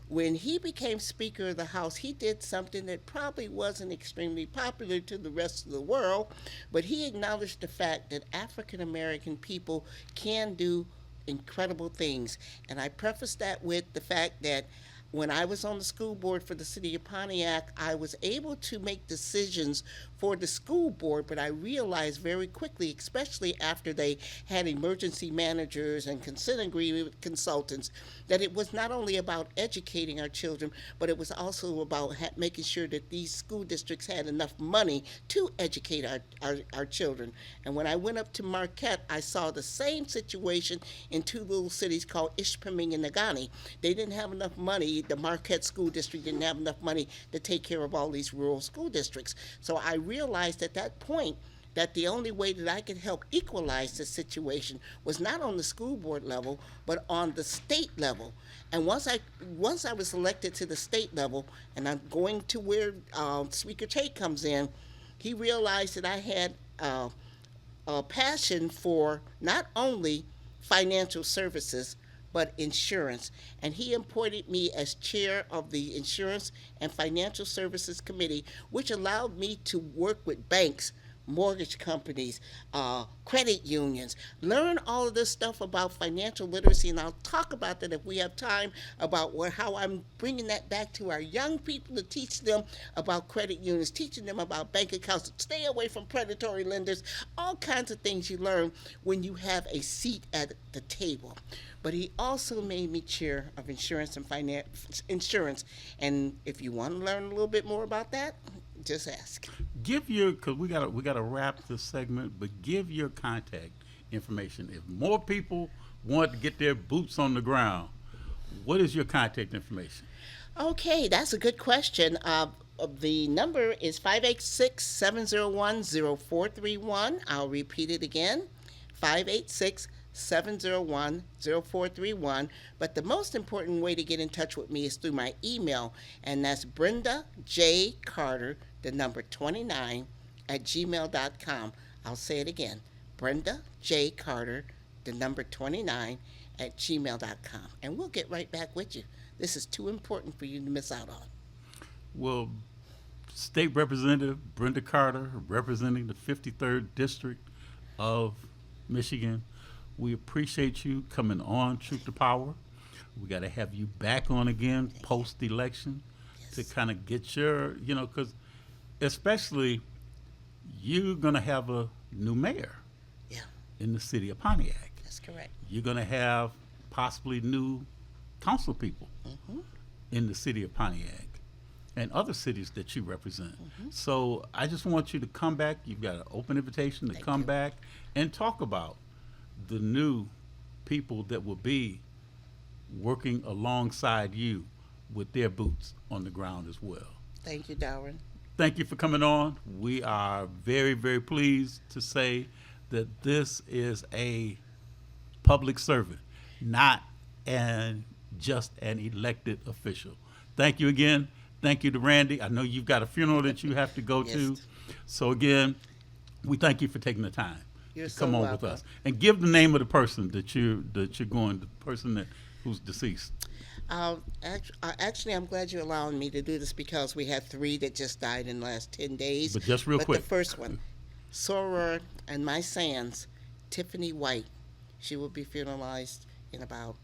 When he became Speaker of the House, he did something that probably wasn't extremely popular to the rest of the world, but he acknowledged the fact that African American people can do incredible things. And I preface that with the fact that when I was on the school board for the city of Pontiac, I was able to make decisions for the school board, but I realized very quickly, especially after they had emergency managers and consent agreement consultants, that it was not only about educating our children, but it was also about making sure that these school districts had enough money to educate our children. And when I went up to Marquette, I saw the same situation in two little cities called Ishpeming and Nagani. They didn't have enough money. The Marquette School District didn't have enough money to take care of all these rural school districts. So I realized at that point that the only way that I could help equalize the situation was not on the school board level, but on the state level. And once I was elected to the state level, and I'm going to where Speaker Tate comes in, he realized that I had a passion for not only financial services, but insurance. And he appointed me as chair of the Insurance and Financial Services Committee, which allowed me to work with banks, mortgage companies, credit unions, learn all of this stuff about financial literacy, and I'll talk about that if we have time, about how I'm bringing that back to our young people to teach them about credit unions, teaching them about bank accounts, stay away from predatory lenders, all kinds of things you learn when you have a seat at the table. But he also made me chair of insurance and insurance. And if you want to learn a little bit more about that, just ask. Give your, because we gotta wrap this segment, but give your contact information. If more people want to get their boots on the ground, what is your contact information? Okay, that's a good question. The number is 586-701-0431. I'll repeat it again, 586-701-0431. But the most important way to get in touch with me is through my email, and that's Brenda J. Carter, the number 29, @gmail.com. I'll say it again, Brenda J. Carter, the number 29, @gmail.com. And we'll get right back with you. This is too important for you to miss out on. Well, State Representative Brenda Carter, representing the 53rd District of Michigan, we appreciate you coming on Truth to Power. We got to have you back on again post-election to kind of get your, because especially you're going to have a new mayor in the city of Pontiac. That's correct. You're going to have possibly new council people in the city of Pontiac and other cities that you represent. So I just want you to come back. You've got an open invitation to come back and talk about the new people that will be working alongside you with their boots on the ground as well. Thank you, Darwin. Thank you for coming on. We are very, very pleased to say that this is a public servant, not just an elected official. Thank you again. Thank you to Randy. I know you've got a funeral that you have to go to. So again, we thank you for taking the time to come on with us. And give the name of the person that you're going, the person who's deceased. Actually, I'm glad you're allowing me to do this because we had 3 that just died in the last 10 days. But just real quick. The first one, Soror and my Sands, Tiffany White. She will be funeralized in about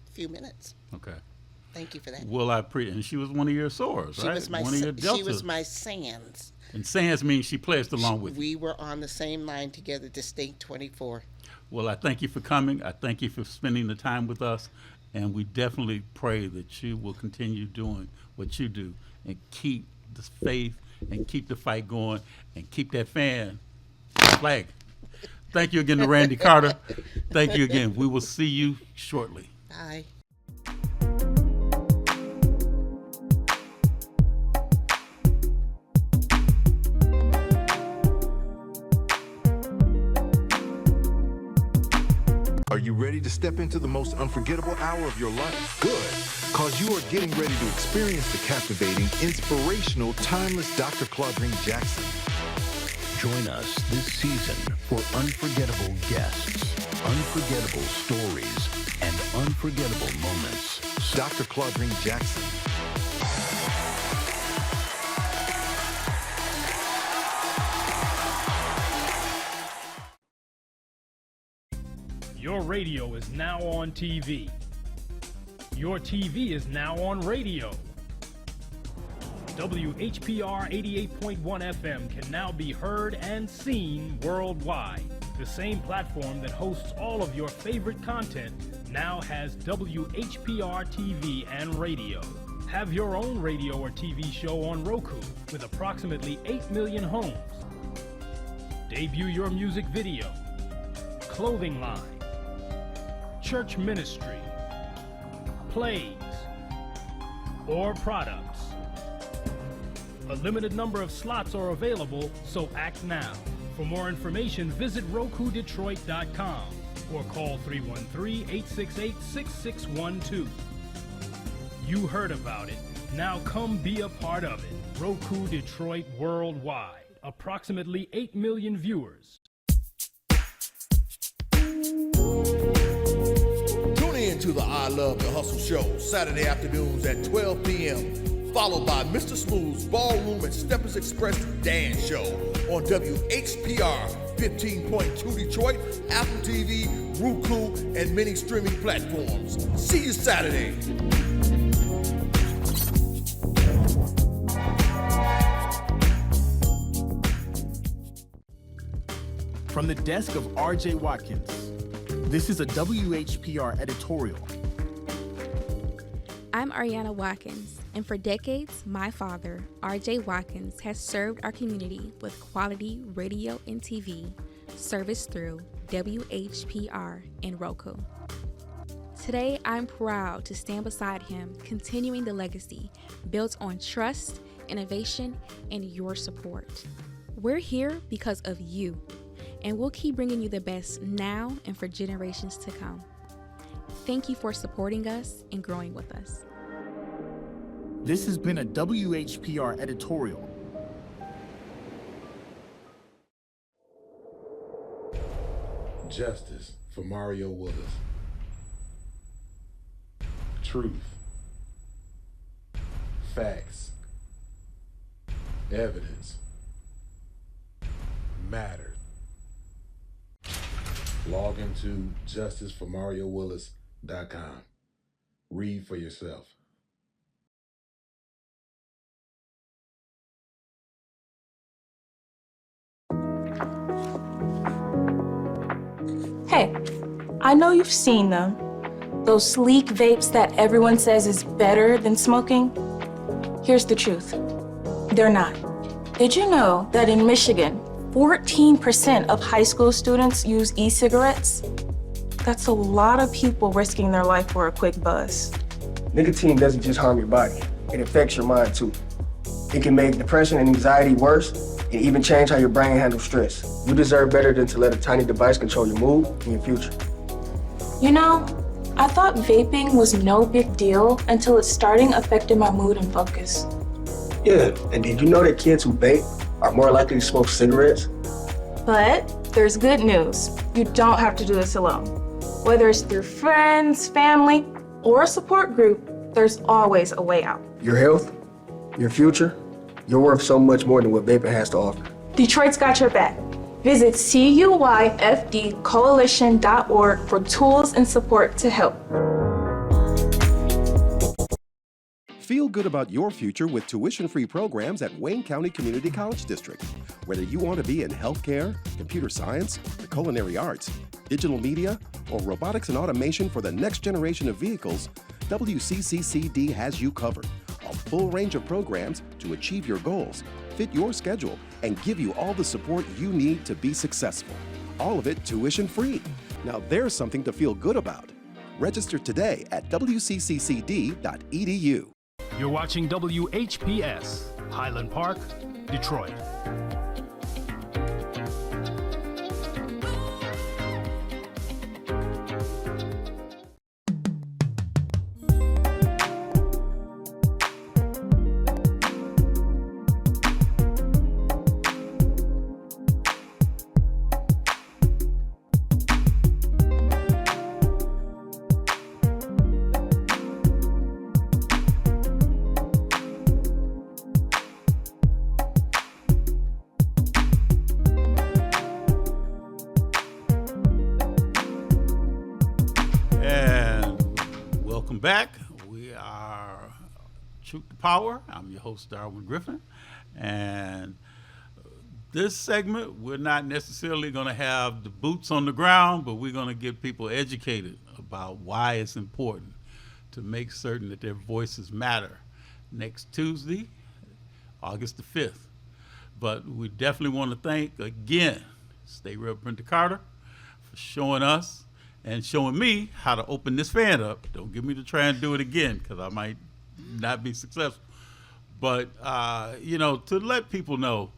a few minutes. Okay. Thank you for that. Well, I appreciate. And she was one of your Sorors, right? She was my Sands. And Sands means she pledged along with you. We were on the same line together, Distinct 24. Well, I thank you for coming. I thank you for spending the time with us. And we definitely pray that you will continue doing what you do and keep the faith and keep the fight going and keep that fan flag. Thank you again to Randy Carter. Thank you again. We will see you shortly. Bye. Are you ready to step into the most unforgettable hour of your life? Good, cause you are getting ready to experience the captivating, inspirational, timeless Dr. Claudine Jackson. Join us this season for unforgettable guests, unforgettable stories, and unforgettable moments. Dr. Claudine Jackson. Your radio is now on TV. Your TV is now on radio. WHPR 88.1 FM can now be heard and seen worldwide. The same platform that hosts all of your favorite content now has WHPR TV and radio. Have your own radio or TV show on Roku with approximately 8 million homes. Debut your music video, clothing line, church ministry, plays, or products. A limited number of slots are available, so act now. For more information, visit RokuDetroit.com or call 313-868-6612. You heard about it. Now come be a part of it. Roku Detroit worldwide. Approximately 8 million viewers. Tune in to the I Love the Hustle show, Saturday afternoons at 12 p.m., followed by Mr. Smooth's Ballroom and Steppers Express Dance Show on WHPR 15.2 Detroit, Apple TV, Roku, and many streaming platforms. See you Saturday. From the desk of R.J. Watkins, this is a WHPR editorial. I'm Ariana Watkins, and for decades, my father, R.J. Watkins, has served our community with quality radio and TV service through WHPR and Roku. Today, I'm proud to stand beside him, continuing the legacy built on trust, innovation, and your support. We're here because of you, and we'll keep bringing you the best now and for generations to come. Thank you for supporting us and growing with us. This has been a WHPR editorial. Justice for Mario Willis. Truth. Facts. Evidence. Matter. Log into justiceformariowillis.com. Read for yourself. Hey, I know you've seen them. Those sleek vapes that everyone says is better than smoking. Here's the truth. They're not. Did you know that in Michigan, 14% of high school students use e-cigarettes? That's a lot of people risking their life for a quick buzz. Nicotine doesn't just harm your body, it affects your mind too. It can make depression and anxiety worse, and even change how your brain handles stress. You deserve better than to let a tiny device control your mood and your future. You know, I thought vaping was no big deal until it starting affecting my mood and focus. Yeah, and did you know that kids who vape are more likely to smoke cigarettes? But there's good news. You don't have to do this alone. Whether it's through friends, family, or a support group, there's always a way out. Your health, your future, you're worth so much more than what vaping has to offer. Detroit's got your back. Visit CUYFDcoalition.org for tools and support to help. Feel good about your future with tuition-free programs at Wayne County Community College District. Whether you want to be in healthcare, computer science, the culinary arts, digital media, or robotics and automation for the next generation of vehicles, WCCCD has you covered. A full range of programs to achieve your goals, fit your schedule, and give you all the support you need to be successful. All of it tuition-free. Now there's something to feel good about. Register today at wcccd.edu. You're watching WHPS, Highland Park, Detroit. Back. Truth to Power. I'm your host, Darwin Griffin. And this segment, we're not necessarily going to have the boots on the ground, but we're going to get people educated about why it's important to make certain that their voices matter next Tuesday, August the 5th. But we definitely want to thank, again, State Rep Brenda Carter for showing us and showing me how to open this fan up. Don't get me to try and do it again, because I might not be successful. But, to let people know,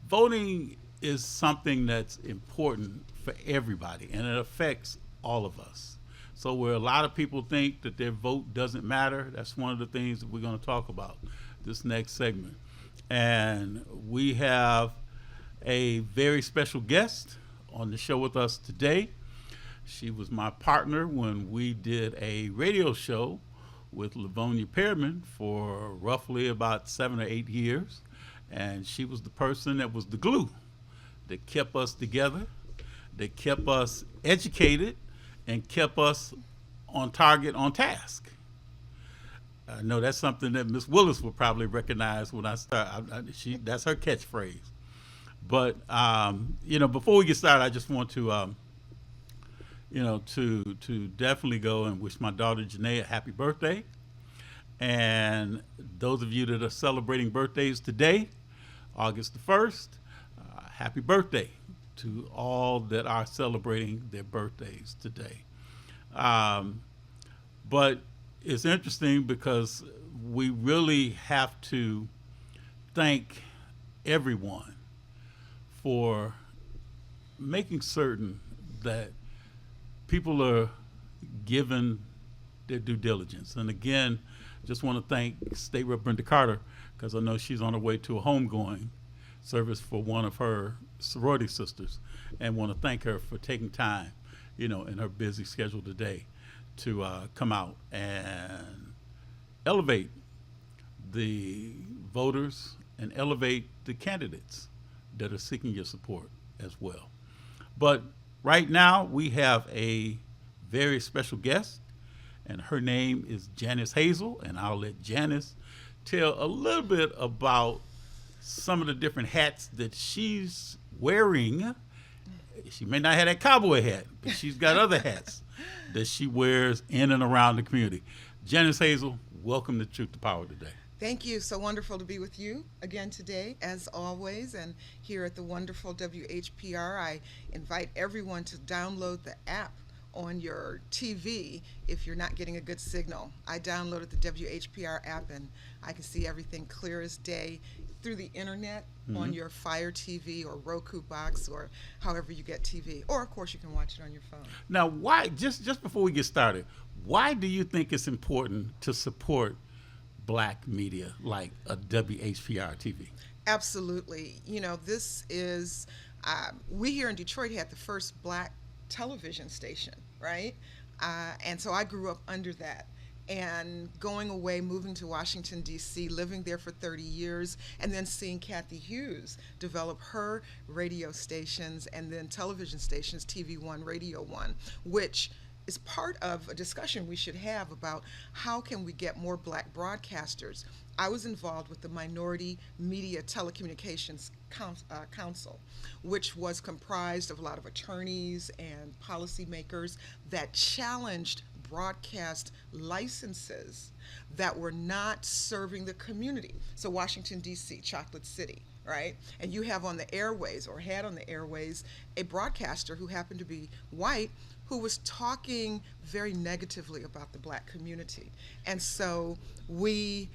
voting is something that's important for everybody, and it affects all of us. So where a lot of people think that their vote doesn't matter, that's one of the things that we're going to talk about this next segment. And we have a very special guest on the show with us today. She was my partner when we did a radio show with Livonia Pearman for roughly about 7 or 8 years. And she was the person that was the glue that kept us together, that kept us educated, and kept us on target, on task. I know that's something that Ms. Willis will probably recognize when I start. That's her catchphrase. But, before we get started, I just want to, to definitely go and wish my daughter Janae a happy birthday. And those of you that are celebrating birthdays today, August the 1st, happy birthday to all that are celebrating their birthdays today. But it's interesting because we really have to thank everyone for making certain that people are given their due diligence. And again, just want to thank State Rep Brenda Carter, because I know she's on her way to a homegoing service for one of her sorority sisters, and want to thank her for taking time, in her busy schedule today to come out and elevate the voters and elevate the candidates that are seeking your support as well. But right now we have a very special guest, and her name is Janice Hazel, and I'll let Janice tell a little bit about some of the different hats that she's wearing. She may not have that cowboy hat, but she's got other hats that she wears in and around the community. Janice Hazel, welcome to Truth to Power today. Thank you. So wonderful to be with you again today, as always. And here at the wonderful WHPR, I invite everyone to download the app on your TV if you're not getting a good signal. I downloaded the WHPR app, and I can see everything clear as day through the internet on your Fire TV or Roku box or however you get TV. Or, of course, you can watch it on your phone. Now, why, just before we get started, why do you think it's important to support Black media like a WHPR TV? Absolutely. This is, we here in Detroit had the first Black television station, right? And so I grew up under that. And going away, moving to Washington, D.C., living there for 30 years, and then seeing Cathy Hughes develop her radio stations and then television stations, TV One, Radio One, which is part of a discussion we should have about how can we get more Black broadcasters. I was involved with the Minority Media Telecommunications Council, which was comprised of a lot of attorneys and policymakers that challenged broadcast licenses that were not serving the community. So Washington, D.C., Chocolate City, right? And you have on the airways, or had on the airways, a broadcaster who happened to be white who was talking very negatively about the Black community. And so we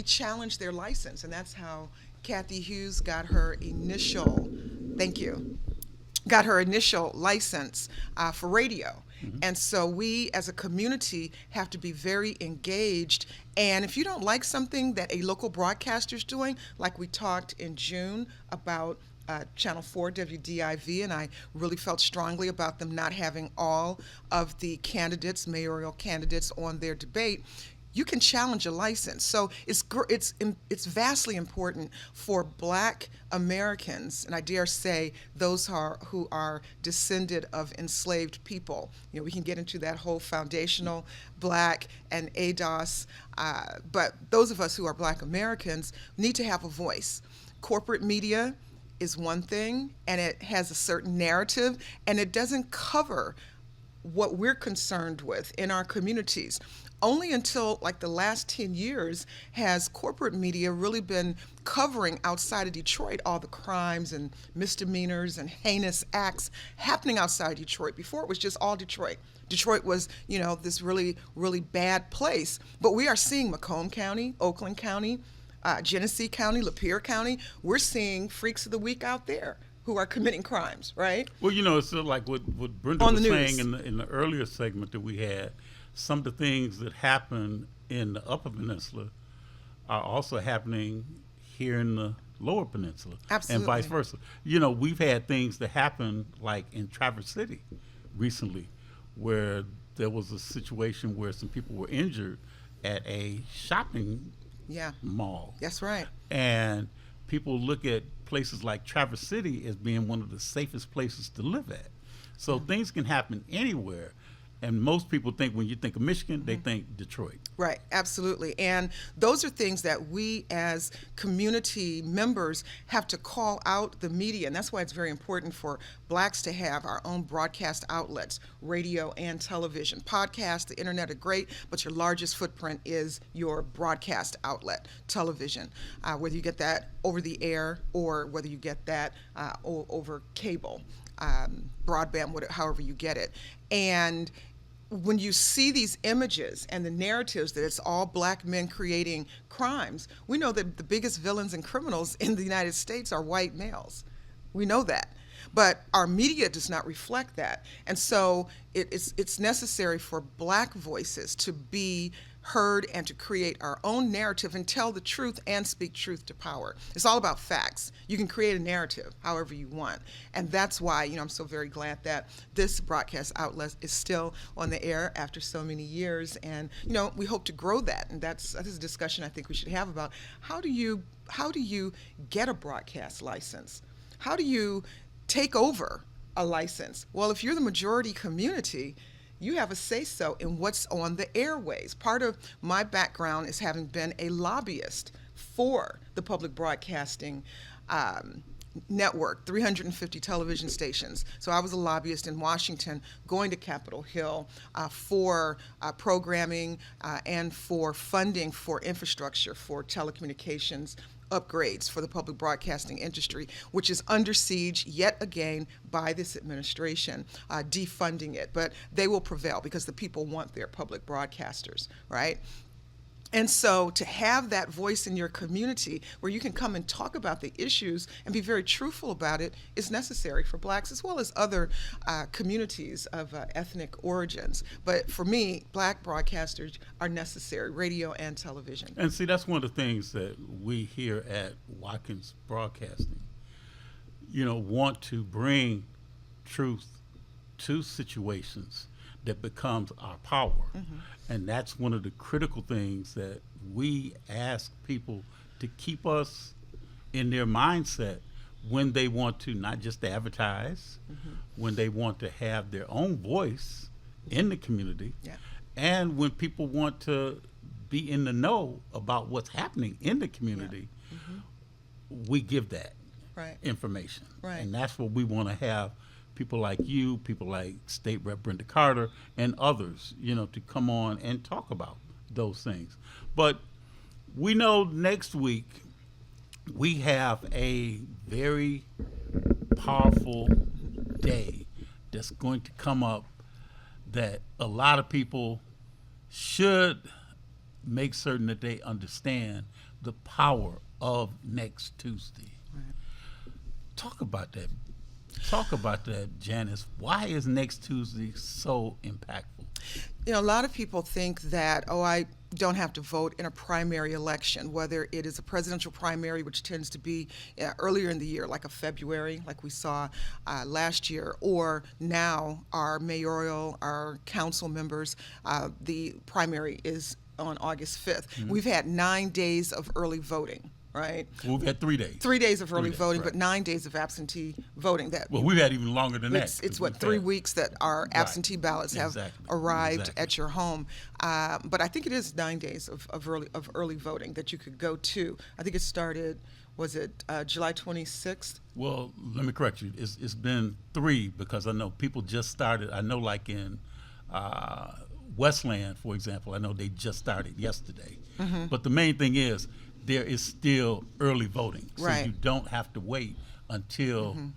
challenged their license, and that's how Cathy Hughes got her initial, got her initial license for radio. And so we as a community have to be very engaged. And if you don't like something that a local broadcaster's doing, like we talked in June about Channel 4 WDIV, and I really felt strongly about them not having all of the candidates, mayoral candidates, on their debate, you can challenge a license. So it's vastly important for Black Americans, and I dare say those who are descended of enslaved people. You know, we can get into that whole foundational Black and ADOS, but those of us who are Black Americans need to have a voice. Corporate media is one thing, and it has a certain narrative, and it doesn't cover what we're concerned with in our communities. Only until like the last 10 years has corporate media really been covering outside of Detroit all the crimes and misdemeanors and heinous acts happening outside Detroit. Before it was just all Detroit. Detroit was, you know, this really, really bad place. But we are seeing Macomb County, Oakland County, Genesee County, Lapeer County. We're seeing freaks of the week out there who are committing crimes, right? Well, you know, it's sort of like what Brenda was saying in the earlier segment that we had. Some of the things that happen in the Upper Peninsula are also happening here in the Lower Peninsula. Absolutely. And vice versa. You know, we've had things that happen like in Traverse City recently where there was a situation where some people were injured at a shopping mall. That's right. And people look at places like Traverse City as being one of the safest places to live at. So things can happen anywhere. And most people think when you think of Michigan, they think Detroit. Right, absolutely. And those are things that we as community members have to call out the media. And that's why it's very important for Blacks to have our own broadcast outlets, radio and television. Podcasts, the internet are great, but your largest footprint is your broadcast outlet, television, whether you get that over the air or whether you get that over cable. Broadband, however you get it. And when you see these images and the narratives that it's all Black men creating crimes, we know that the biggest villains and criminals in the United States are white males. We know that. But our media does not reflect that. And so it's necessary for Black voices to be heard and to create our own narrative and tell the truth and speak truth to power. It's all about facts. You can create a narrative however you want. And that's why, you know, I'm so very glad that this broadcast outlet is still on the air after so many years. And, you know, we hope to grow that. And that is a discussion I think we should have about how do you get a broadcast license? How do you take over a license? Well, if you're the majority community, you have a say-so in what's on the airways. Part of my background is having been a lobbyist for the public broadcasting network, 350 television stations. So I was a lobbyist in Washington, going to Capitol Hill for programming and for funding for infrastructure for telecommunications upgrades for the public broadcasting industry, which is under siege yet again by this administration, defunding it. But they will prevail because the people want their public broadcasters, right? And so to have that voice in your community where you can come and talk about the issues and be very truthful about it is necessary for Blacks as well as other communities of ethnic origins. But for me, Black broadcasters are necessary, radio and television. And see, that's one of the things that we here at Watkins Broadcasting, you know, want to bring truth to situations that becomes our power. Mm-hmm. And that's one of the critical things that we ask people to keep us in their mindset when they want to not just advertise, when they want to have their own voice in the community, and when people want to be in the know about what's happening in the community, we give that information. Right. And that's what we want to have people like you, people like State Rep Brenda Carter, and others, you know, to come on and talk about those things. But we know next week we have a very powerful day that's going to come up that a lot of people should make certain that they understand the power of next Tuesday. Right. Talk about that. Talk about that, Janice. Why is next Tuesday so impactful? You know, a lot of people think that, oh, I don't have to vote in a primary election, whether it is a presidential primary, which tends to be earlier in the year, like a February, like we saw last year, or now our mayoral, our council members, the primary is on August 5th. Mhm. We've had 9 days of early voting, right? Well, we've had 3 days. 3 days of early 3 days, voting, right. but 9 days of absentee voting. Well, we've had even longer than that. It's 'cause what, we've 3 had- weeks that our absentee ballots have Exactly. arrived Exactly. at your home. But I think it is 9 days of early voting that you could go to. I think it started, was it July 26th? Well, let me correct you. It's been 3 because I know people just started. I know, like in Westland, for example, I know they just started yesterday. Mhm. But the main thing is there is still early voting, so Right. you don't have to wait until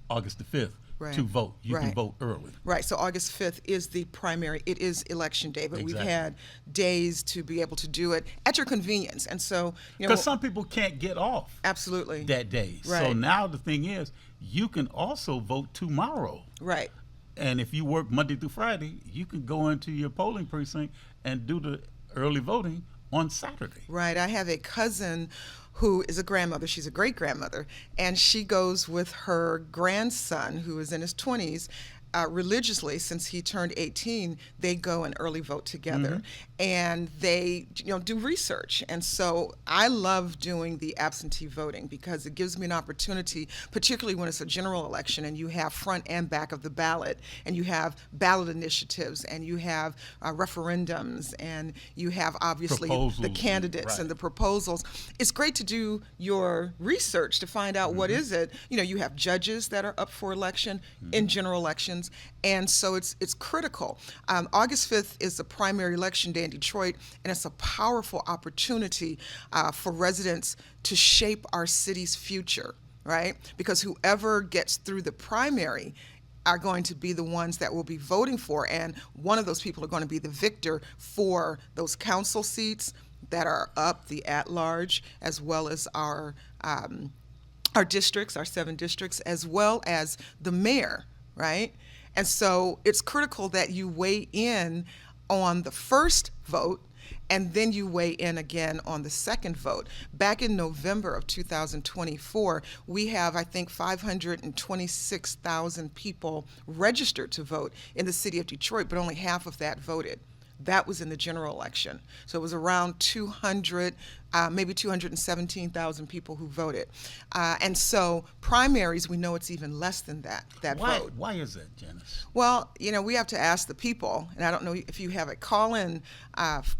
August the 5th Right. to vote. You can Right. vote early. Right, so August 5th is the primary. It is election day, but we've Exactly. had days to be able to do it at your convenience. And so, you know, Because some people can't get off absolutely that day. So Right. now the thing is, you can also vote tomorrow. Right. And if you work Monday through Friday, you can go into your polling precinct and do the early voting on Saturday. Right. I have a cousin who is a grandmother. She's a great grandmother, and she goes with her grandson, who is in his 20s. Religiously, since he turned 18, they go and early vote together, and they, do research. And so I love doing the absentee voting because it gives me an opportunity, particularly when it's a general election and you have front and back of the ballot, and you have ballot initiatives, and you have referendums, and you have obviously the Proposals, candidates right. and the proposals. It's great to do your research to find out what is it. You have judges that are up for election in general elections. And so it's critical. August 5th is the primary election day in Detroit, and it's a powerful opportunity for residents to shape our city's future, right? Because whoever gets through the primary are going to be the ones that we'll be voting for, and one of those people are going to be the victor for those council seats that are up, the at-large, as well as our districts, our 7 districts, as well as the mayor, right? And so it's critical that you weigh in on the first vote and then you weigh in again on the second vote. Back in November of 2024, we have, I think, 526,000 people registered to vote in the city of Detroit, but only half of that voted. That was in the general election. So it was around 200, maybe 217,000 people who voted. And so primaries, we know it's even less than that vote. Why is that, Janice? Well, we have to ask the people, and I don't know if you have a call-in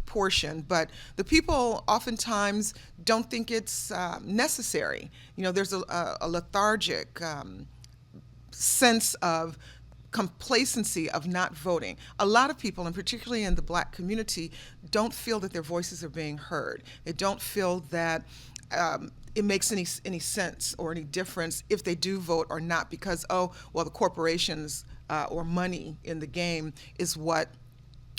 portion, but the people oftentimes don't think it's necessary. There's a lethargic sense of complacency of not voting. A lot of people, and particularly in the Black community, don't feel that their voices are being heard. They don't feel that it makes any sense or any difference if they do vote or not, because, the corporations or money in the game is what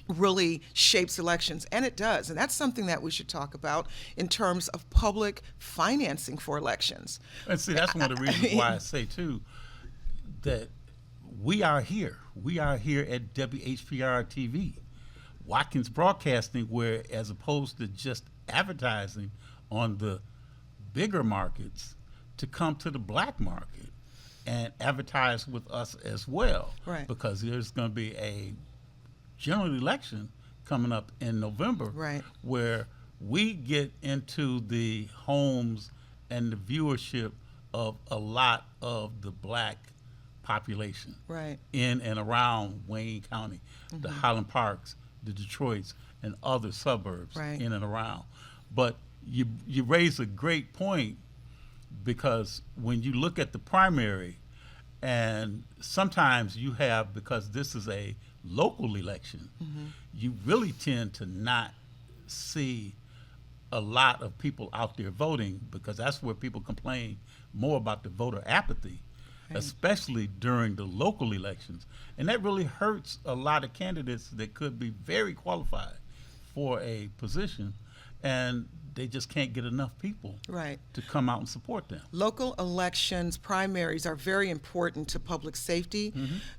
really shapes elections, and it does. And that's something that we should talk about in terms of public financing for elections. And see, that's one of the reasons why I say, too, that we are here. We are here at WHPR TV, Watkins Broadcasting, where as opposed to just advertising on the bigger markets, to come to the Black market and advertise with us as well. Right. Because there's going to be a general election coming up in November, right, where we get into the homes and the viewership of a lot of the Black population, right, in and around Wayne County, the Highland Parks, the Detroits, and other suburbs, right, in and around. But you raise a great point, because when you look at the primary, and sometimes you have, because this is a local election, you really tend to not see a lot of people out there voting, because that's where people complain more about the voter apathy, especially during the local elections. And that really hurts a lot of candidates that could be very qualified for a position, and they just can't get enough people to come out and support them. Local elections, primaries are very important to public safety,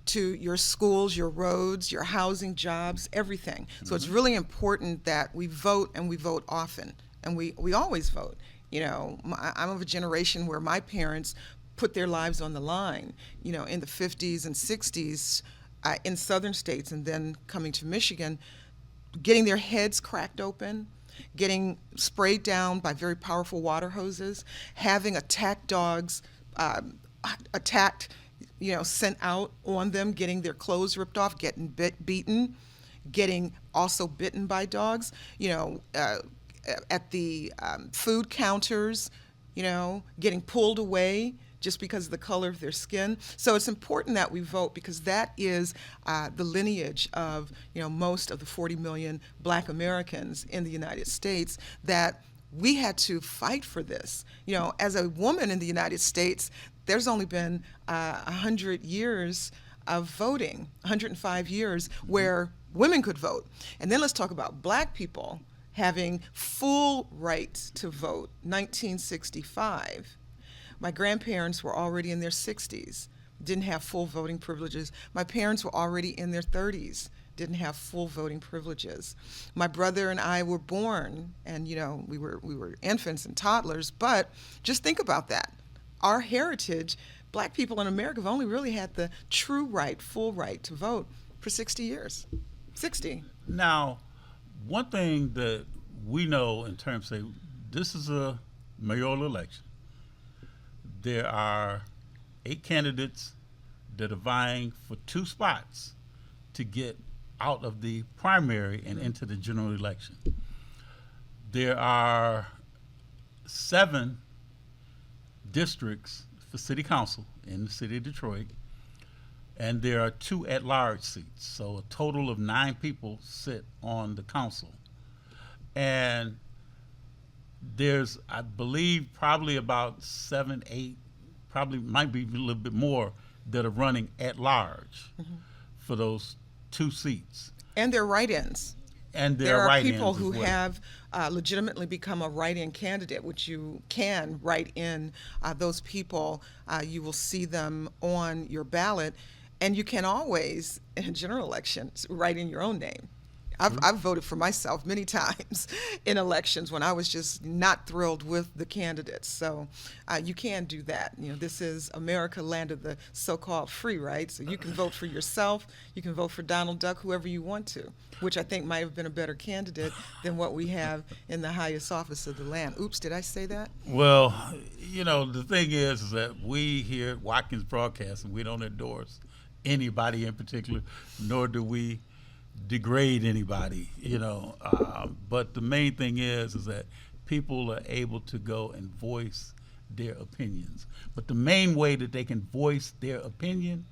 to your schools, your roads, your housing, jobs, everything. So it's really important that we vote, and we vote often, and we always vote. I'm of a generation where my parents put their lives on the line, in the 50s and 60s in southern states, and then coming to Michigan. getting their heads cracked open, getting sprayed down by very powerful water hoses, having attack dogs sent out on them, getting their clothes ripped off, getting beaten, getting also bitten by dogs, at the food counters, getting pulled away just because of the color of their skin. So it's important that we vote because that is the lineage of, most of the 40 million Black Americans in the United States that we had to fight for this. As a woman in the United States, there's only been 100 years of voting, 105 years where women could vote. And then let's talk about Black people having full right to vote, 1965. My grandparents were already in their 60s, didn't have full voting privileges. My parents were already in their 30s, didn't have full voting privileges. My brother and I were born, and we were infants and toddlers, but just think about that. Our heritage, Black people in America have only really had the true right, full right to vote for 60 years. 60. Now, one thing that we know in terms of, this is a mayoral election. There are 8 candidates that are vying for 2 spots to get out of the primary and into the general election. There are 7 districts for city council in the city of Detroit, and there are 2 at-large seats. So a total of 9 people sit on the council. And there's, I believe, probably about 7, 8, probably might be a little bit more that are running at large for those 2 seats. And they're write-ins. And there are write-ins people as who well. have legitimately become a write-in candidate, which you can write in those people. You will see them on your ballot, and you can always, in general elections, write in your own name. I've voted for myself many times in elections when I was just not thrilled with the candidates. So you can do that. This is America, land of the so-called free, right? So you can vote for yourself. You can vote for Donald Duck, whoever you want to, which I think might have been a better candidate than what we have in the highest office of the land. Oops, did I say that? Well, the thing is that we here at Watkins Broadcasting, we don't endorse anybody in particular, nor do we degrade anybody, but the main thing is that people are able to go and voice their opinions. But the main way that they can voice their opinion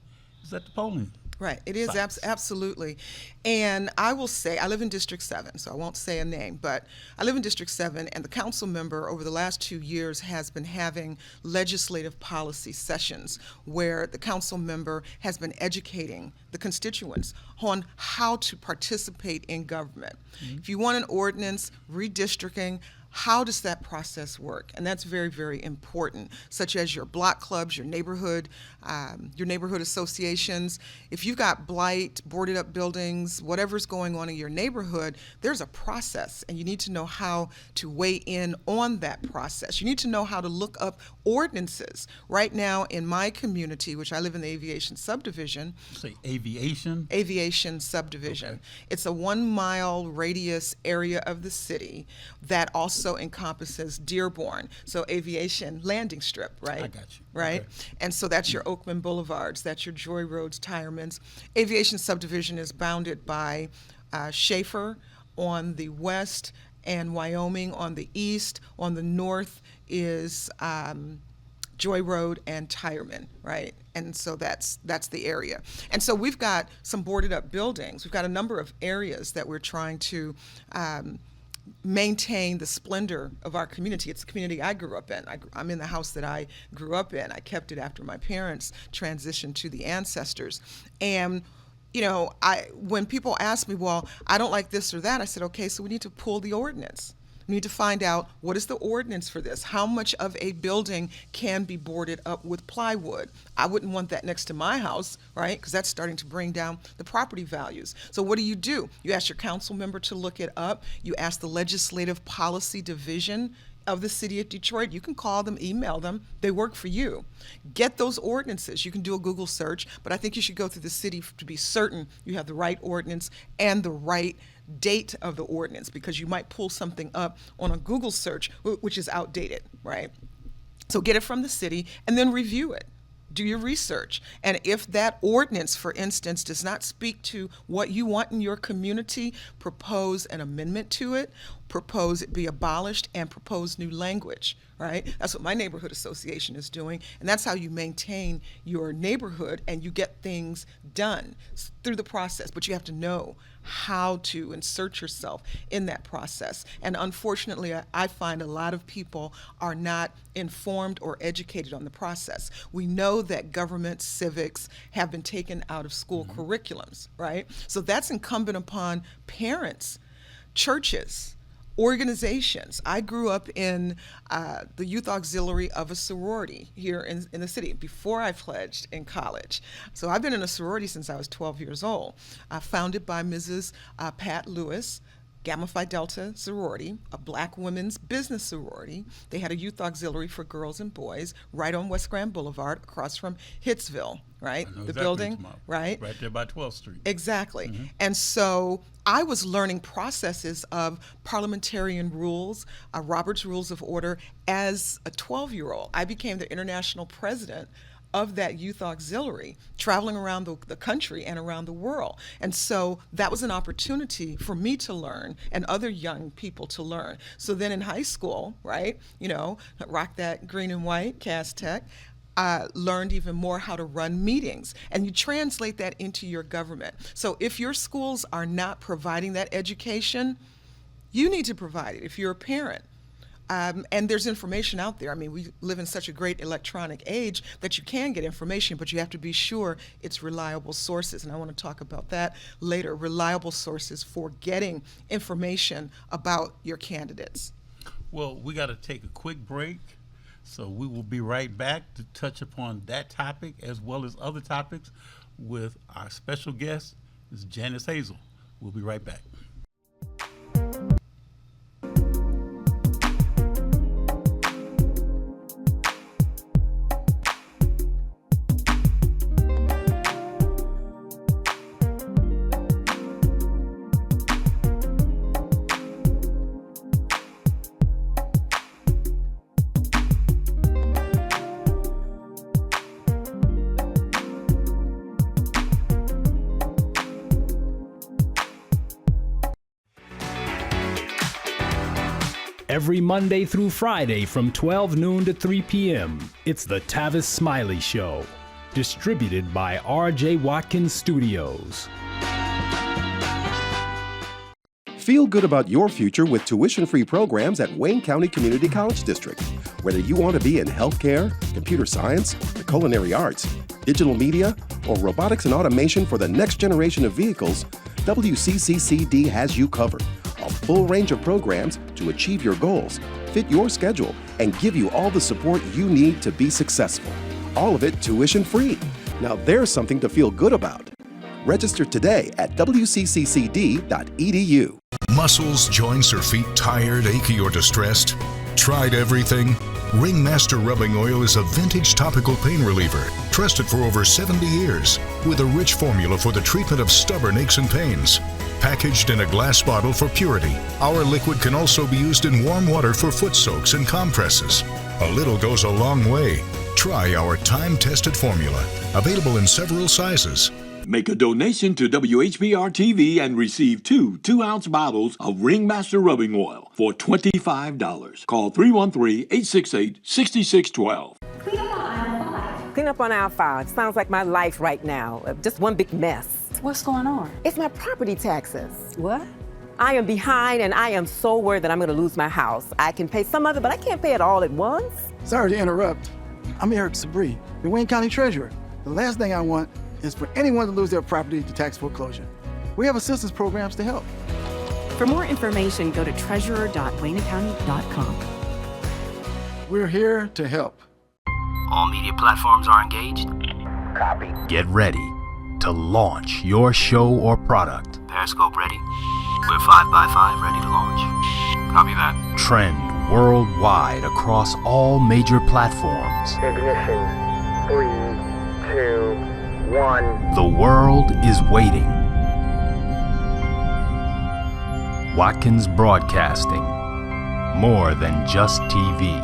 is at the polling. Right, it is absolutely. And I will say, I live in District 7, so I won't say a name, but I live in District 7, and the council member over the last 2 years has been having legislative policy sessions where the council member has been educating the constituents on how to participate in government. If you want an ordinance, redistricting, how does that process work? And that's very, very important, such as your block clubs, your neighborhood associations. If you've got blight, boarded up buildings, whatever's going on in your neighborhood, there's a process, and you need to know how to weigh in on that process. You need to know how to look up ordinances. Right now in my community, which I live in the Aviation Subdivision. Say aviation? Aviation Subdivision. Okay. It's a 1-mile radius area of the city that also encompasses Dearborn, so aviation landing strip, right? I got you. Right? Okay. And so that's your Oakman Boulevards, that's your Joy Roads, Tiremans. Aviation Subdivision is bounded by Schaefer on the west and Wyoming on the east. On the north is Joy Road and Tireman, right? And so that's the area. And so we've got some boarded up buildings. We've got a number of areas that we're trying to maintain the splendor of our community. It's the community I grew up in. I'm in the house that I grew up in. I kept it after my parents transitioned to the ancestors. And when people ask me, well, I don't like this or that, I said, okay, so we need to pull the ordinance. We need to find out, what is the ordinance for this? How much of a building can be boarded up with plywood? I wouldn't want that next to my house, right? Because that's starting to bring down the property values. So what do? You ask your council member to look it up. You ask the Legislative Policy Division of the city of Detroit. You can call them, email them. They work for you. Get those ordinances. You can do a Google search, but I think you should go through the city to be certain you have the right ordinance and the right date of the ordinance, because you might pull something up on a Google search, which is outdated, right? So get it from the city and then review it. Do your research. And if that ordinance, for instance, does not speak to what you want in your community, propose an amendment to it, propose it be abolished, and propose new language, right? That's what my neighborhood association is doing. And that's how you maintain your neighborhood and you get things done through the process. But you have to know how to insert yourself in that process. And unfortunately, I find a lot of people are not informed or educated on the process. We know that government civics have been taken out of school curriculums, right? So that's incumbent upon parents, churches, organizations. I grew up in the youth auxiliary of a sorority here in the city before I pledged in college. So I've been in a sorority since I was 12 years old, founded by Mrs. Pat Lewis, Gamma Phi Delta sorority, a black women's business sorority. They had a youth auxiliary for girls and boys right on West Grand Boulevard across from Hitsville, right? The exactly building, right? Right there by 12th Street. Exactly. And so I was learning processes of parliamentarian rules, Robert's Rules of Order as a 12-year-old. I became the international president of that youth auxiliary, traveling around the country and around the world. And so that was an opportunity for me to learn and other young people to learn. So then in high school, right, rock that green and white, Cass Tech, learned even more how to run meetings. And you translate that into your government. So if your schools are not providing that education, you need to provide it if you're a parent. And there's information out there. I mean, we live in such a great electronic age that you can get information, but you have to be sure it's reliable sources. And I want to talk about that later, reliable sources for getting information about your candidates. Well, we got to take a quick break. So we will be right back to touch upon that topic as well as other topics with our special guest, Ms. Janice Hazel. We'll be right back. Every Monday through Friday from 12 noon to 3 p.m., it's the Tavis Smiley Show, distributed by R.J. Watkins Studios. Feel good about your future with tuition-free programs at Wayne County Community College District. Whether you want to be in healthcare, computer science, the culinary arts, digital media, or robotics and automation for the next generation of vehicles, WCCCD has you covered. A full range of programs to achieve your goals, fit your schedule, and give you all the support you need to be successful. All of it tuition-free. Now there's something to feel good about. Register today at wcccd.edu. Muscles, joints, or feet tired, achy, or distressed? Tried everything? Ringmaster Rubbing Oil is a vintage topical pain reliever, trusted for over 70 years, with a rich formula for the treatment of stubborn aches and pains. Packaged in a glass bottle for purity, our liquid can also be used in warm water for foot soaks and compresses. A little goes a long way. Try our time-tested formula, available in several sizes. Make a donation to WHBR-TV and receive 2 2-ounce bottles of Ringmaster Rubbing Oil for $25. Call 313-868-6612. Clean up on aisle 5. Sounds like my life right now. Just one big mess. What's going on? It's my property taxes. What? I am behind and I am so worried that I'm going to lose my house. I can pay some of it, but I can't pay it all at once. Sorry to interrupt. I'm Eric Sabri, the Wayne County Treasurer. The last thing I want is for anyone to lose their property to tax foreclosure. We have assistance programs to help. For more information, go to treasurer.waynecounty.com. We're here to help. All media platforms are engaged. Copy. Get ready to launch your show or product. Periscope ready. We're 5x5 ready to launch. Copy that. Trend worldwide across all major platforms. Ignition. 3, 2, 1. The world is waiting. Watkins Broadcasting. More than just TV.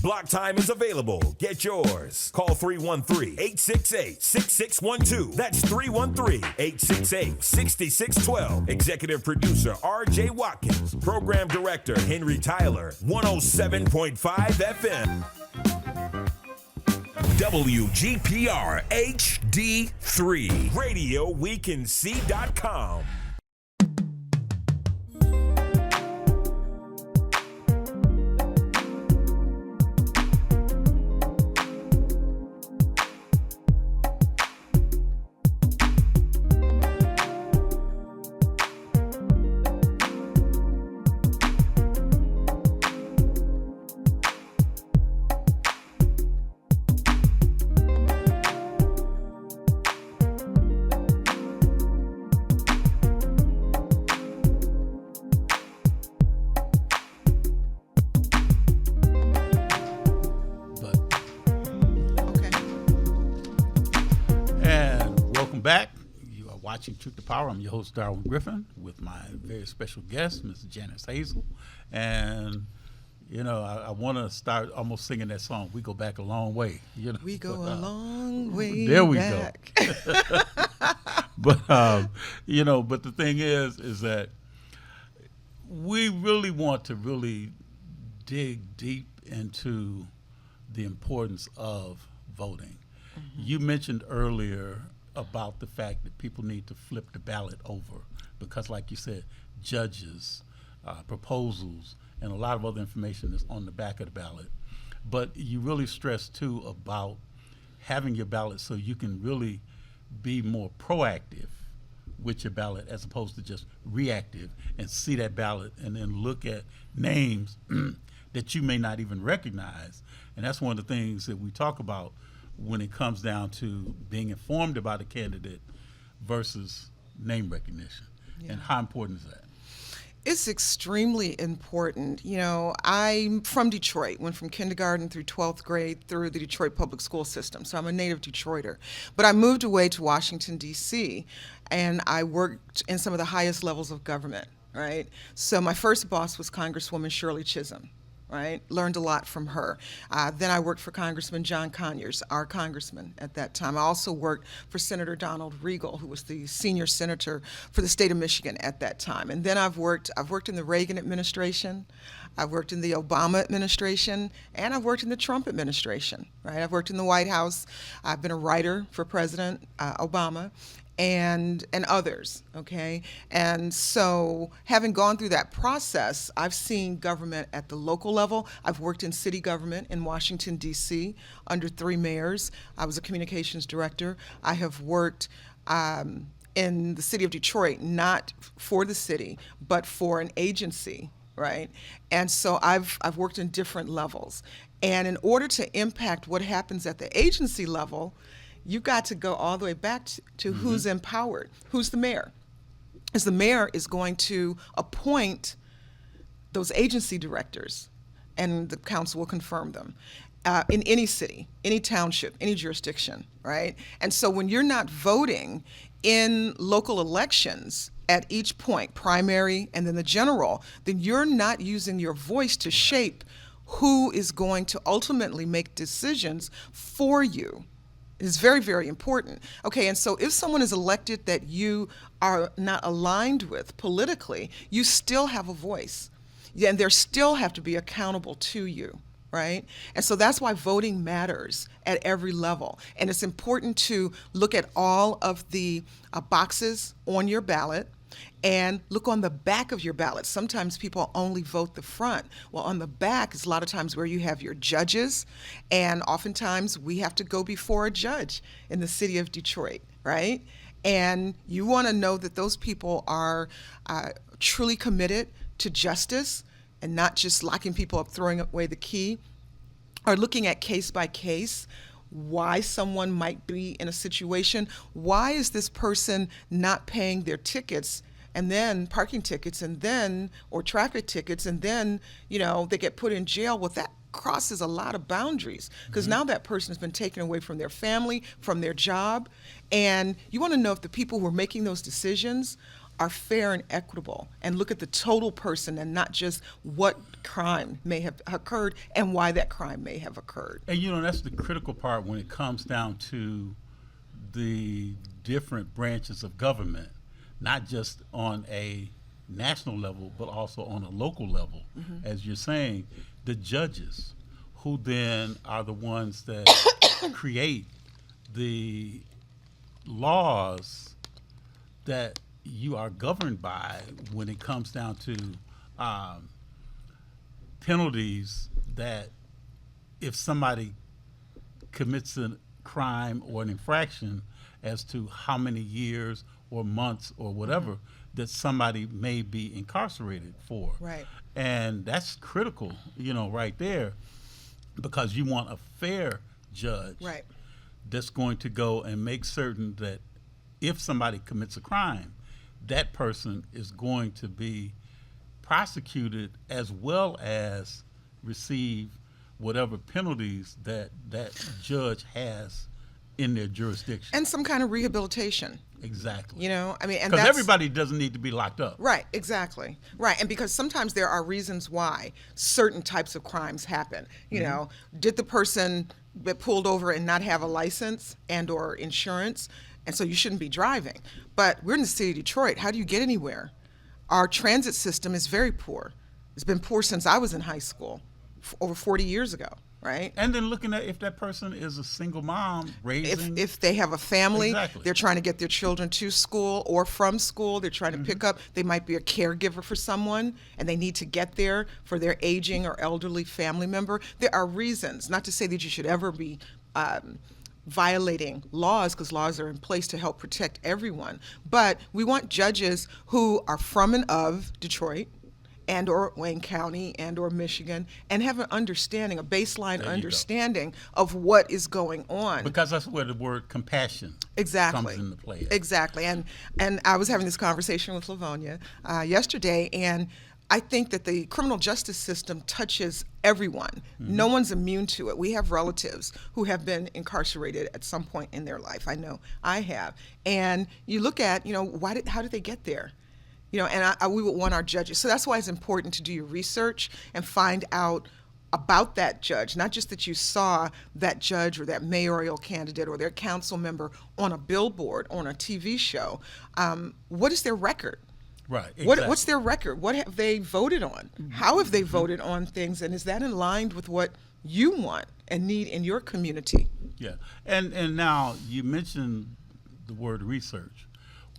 Block time is available. Get yours. Call 313-868-6612. That's 313-868-6612. Executive producer R.J. Watkins. Program director Henry Tyler. 107.5 FM. WGPR HD3. RadioWeCanSee.com. Watching Truth to Power. I'm your host, Darwin Griffin, with my very special guest, Ms. Janice Hazel. And, you know, I want to start almost singing that song, We Go Back a Long Way. You know, we go a long way there we back. go. But, you know, but the thing is that we really want to really dig deep into the importance of voting. Mm-hmm. You mentioned earlier about the fact that people need to flip the ballot over because, like you said, judges, proposals, and a lot of other information is on the back of the ballot. But you really stress, too, about having your ballot so you can really be more proactive with your ballot as opposed to just reactive and see that ballot and then look at names that you may not even recognize. And that's one of the things that we talk about when it comes down to being informed about a candidate versus name recognition. Yeah. And how important is that? It's extremely important. You know, I'm from Detroit, went from kindergarten through 12th grade through the Detroit public school system, so I'm a native Detroiter. But I moved away to Washington, D.C., and I worked in some of the highest levels of government, right? So my first boss was Congresswoman Shirley Chisholm. Right, learned a lot from her. Then I worked for Congressman John Conyers, our congressman at that time. I also worked for Senator Donald Regal, who was the senior senator for the state of Michigan at that time. And then I've worked in the Reagan administration, I've worked in the Obama administration, and I've worked in the Trump administration. Right, I've worked in the White House. I've been a writer for President Obama. And others, okay? And so having gone through that process, I've seen government at the local level. I've worked in city government in Washington, D.C. under 3 mayors. I was a communications director. I have worked in the city of Detroit, not for the city, but for an agency, right? And so I've worked in different levels. And in order to impact what happens at the agency level, you got to go all the way back to mm-hmm. who's empowered, who's the mayor. Because the mayor is going to appoint those agency directors, and the council will confirm them in any city, any township, any jurisdiction, right? And so when you're not voting in local elections at each point, primary and then the general, then you're not using your voice to shape who is going to ultimately make decisions for you. Is very, very important. Okay, and so if someone is elected that you are not aligned with politically, you still have a voice. Yeah, and they still have to be accountable to you, right? And so that's why voting matters at every level. And it's important to look at all of the boxes on your ballot and look on the back of your ballot. Sometimes people only vote the front. Well, on the back is a lot of times where you have your judges, and oftentimes we have to go before a judge in the city of Detroit, right? And you want to know that those people are truly committed to justice and not just locking people up, throwing away the key, or looking at case by case why someone might be in a situation. Why is this person not paying their tickets, and then parking tickets, and then, or traffic tickets, and then, you know, they get put in jail? Well, that crosses a lot of boundaries, because now that person has been taken away from their family, from their job. And you want to know if the people who are making those decisions are fair and equitable and look at the total person and not just what crime may have occurred and why that crime may have occurred. And that's the critical part when it comes down to the different branches of government, not just on a national level, but also on a local level. As you're saying, the judges, who then are the ones that create the laws that you are governed by when it comes down to penalties, that if somebody commits a crime or an infraction, as to how many years or months or whatever that somebody may be incarcerated for. Right. And that's critical, right there, because you want a fair judge right. that's going to go and make certain that if somebody commits a crime, that person is going to be prosecuted as well as receive whatever penalties that judge has in their jurisdiction. And some kind of rehabilitation. Exactly. And because everybody doesn't need to be locked up. Right, exactly. Right, and because sometimes there are reasons why certain types of crimes happen. Did the person get pulled over and not have a license and or insurance, and so you shouldn't be driving? But we're in the city of Detroit. How do you get anywhere? Our transit system is very poor. It's been poor since I was in high school, over 40 years ago. Right. And then looking at if that person is a single mom raising. If they have a family, exactly. They're trying to get their children to school or from school. They're trying to pick up. They might be a caregiver for someone and they need to get there for their aging or elderly family member. There are reasons, not to say that you should ever be violating laws, because laws are in place to help protect everyone. But we want judges who are from and of Detroit and or Wayne County and or Michigan, and have an understanding, a baseline understanding of what is going on. Because that's where the word compassion comes into play. Exactly. And I was having this conversation with Livonia yesterday, and I think that the criminal justice system touches everyone. No one's immune to it. We have relatives who have been incarcerated at some point in their life. I know I have. And you look at, how did they get there? And we would want our judges. So that's why it's important to do your research and find out about that judge, not just that you saw that judge or that mayoral candidate or their council member on a billboard, on a TV show. What is their record? Right. Exactly. What's their record? What have they voted on? How have they voted on things? And is that in line with what you want and need in your community? Yeah. And now you mentioned the word research.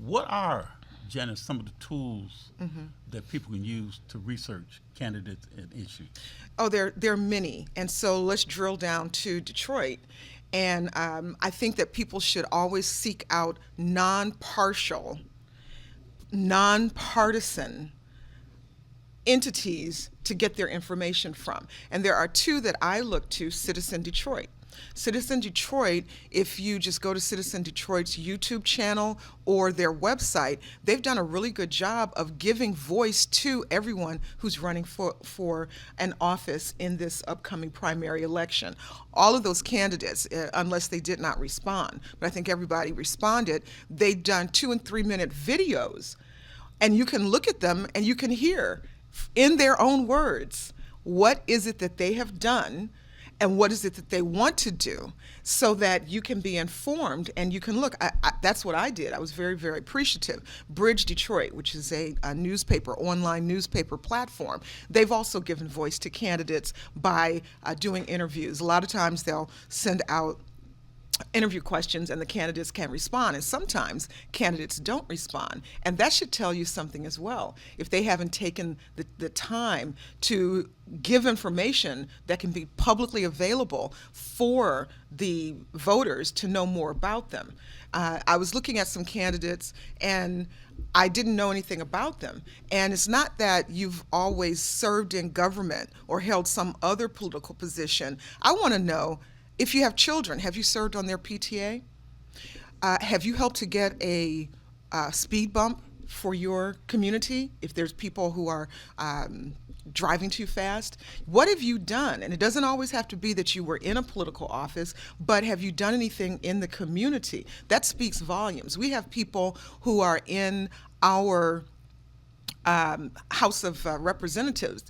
What are, Janice, some of the tools that people can use to research candidates and issues? Oh, there are many. And so let's drill down to Detroit. And I think that people should always seek out non-partial, non-partisan entities to get their information from. And there are two that I look to: Citizen Detroit. Citizen Detroit, if you just go to Citizen Detroit's YouTube channel or their website, they've done a really good job of giving voice to everyone who's running for an office in this upcoming primary election. All of those candidates, unless they did not respond, but I think everybody responded, they've done 2 and 3 minute videos, and you can look at them and you can hear in their own words what is it that they have done and what is it that they want to do, so that you can be informed and you can look. That's what I did. I was very, very appreciative. Bridge Detroit, which is a newspaper, online newspaper platform, they've also given voice to candidates by doing interviews. A lot of times they'll send out interview questions and the candidates can respond, and sometimes candidates don't respond, and that should tell you something as well. If they haven't taken the time to give information that can be publicly available for the voters to know more about them. I was looking at some candidates and I didn't know anything about them. And it's not that you've always served in government or held some other political position. I want to know, if you have children, have you served on their PTA? Have you helped to get a speed bump for your community if there's people who are driving too fast? What have you done? And it doesn't always have to be that you were in a political office, but have you done anything in the community? That speaks volumes. We have people who are in our House of Representatives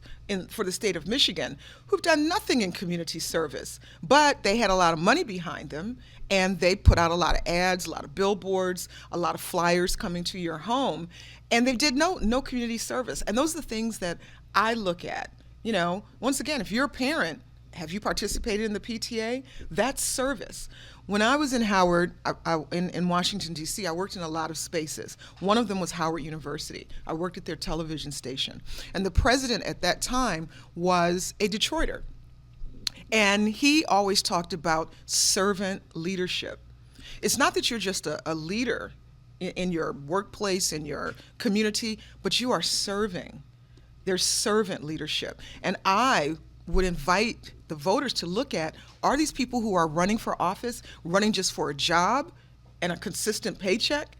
for the state of Michigan who've done nothing in community service, but they had a lot of money behind them, and they put out a lot of ads, a lot of billboards, a lot of flyers coming to your home, and they did no community service. And those are the things that I look at. You know, once again, if you're a parent, have you participated in the PTA? That's service. When I was in Howard, in Washington, D.C., I worked in a lot of spaces. One of them was Howard University. I worked at their television station. And the president at that time was a Detroiter. And he always talked about servant leadership. It's not that you're just a leader in your workplace, in your community, but you are serving. There's servant leadership. And I would invite the voters to look at, are these people who are running for office running just for a job and a consistent paycheck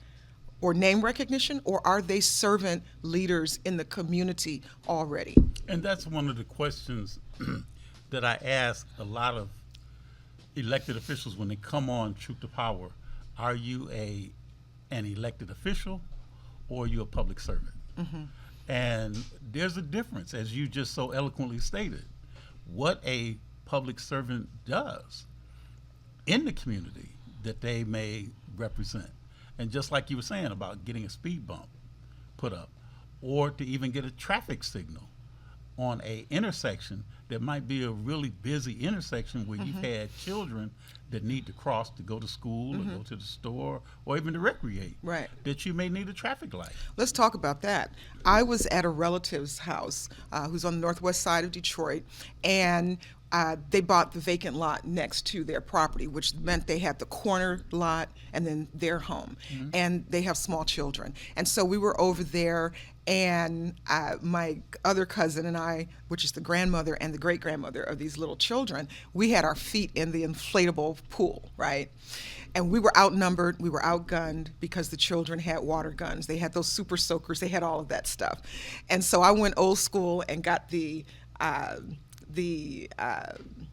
or name recognition, or are they servant leaders in the community already? And that's one of the questions that I ask a lot of elected officials when they come on Truth to Power. Are you an elected official, or are you a public servant? Mm-hmm. And there's a difference, as you just so eloquently stated. What a public servant does in the community that they may represent. And just like you were saying about getting a speed bump put up, or to even get a traffic signal on a intersection that might be a really busy intersection where you've had children that need to cross to go to school or go to the store or even to recreate, right, that you may need a traffic light. Let's talk about that. I was at a relative's house who's on the northwest side of Detroit, and they bought the vacant lot next to their property, which meant they had the corner lot and then their home. And they have small children. And so we were over there, and my other cousin and I, which is the grandmother and the great-grandmother of these little children, we had our feet in the inflatable pool, right? And we were outnumbered, we were outgunned because the children had water guns. They had those super soakers, they had all of that stuff. And so I went old school and got the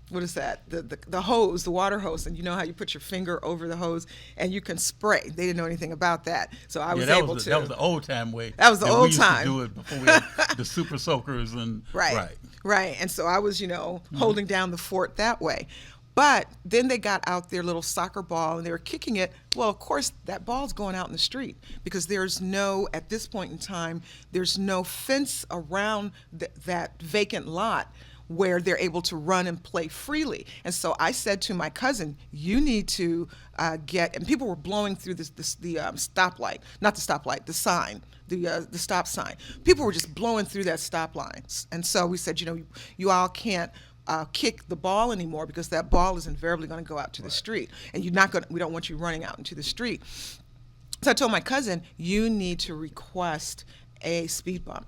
what is that? The hose, the water hose, and you know how you put your finger over the hose and you can spray. They didn't know anything about that, so I was able to. That was the old time way. That was the old time. time. We used to do it before we had the super soakers and right. And so I was, holding down the fort that way. But then they got out their little soccer ball and they were kicking it. Well, of course, that ball's going out in the street because at this point in time, there's no fence around that vacant lot where they're able to run and play freely. And so I said to my cousin, you need to and people were blowing through the stoplight, not the stoplight, the sign, the stop sign. People were just blowing through that stop line. And so we said, you all can't kick the ball anymore because that ball is invariably going to go out to the street. And we don't want you running out into the street. So I told my cousin, you need to request a speed bump.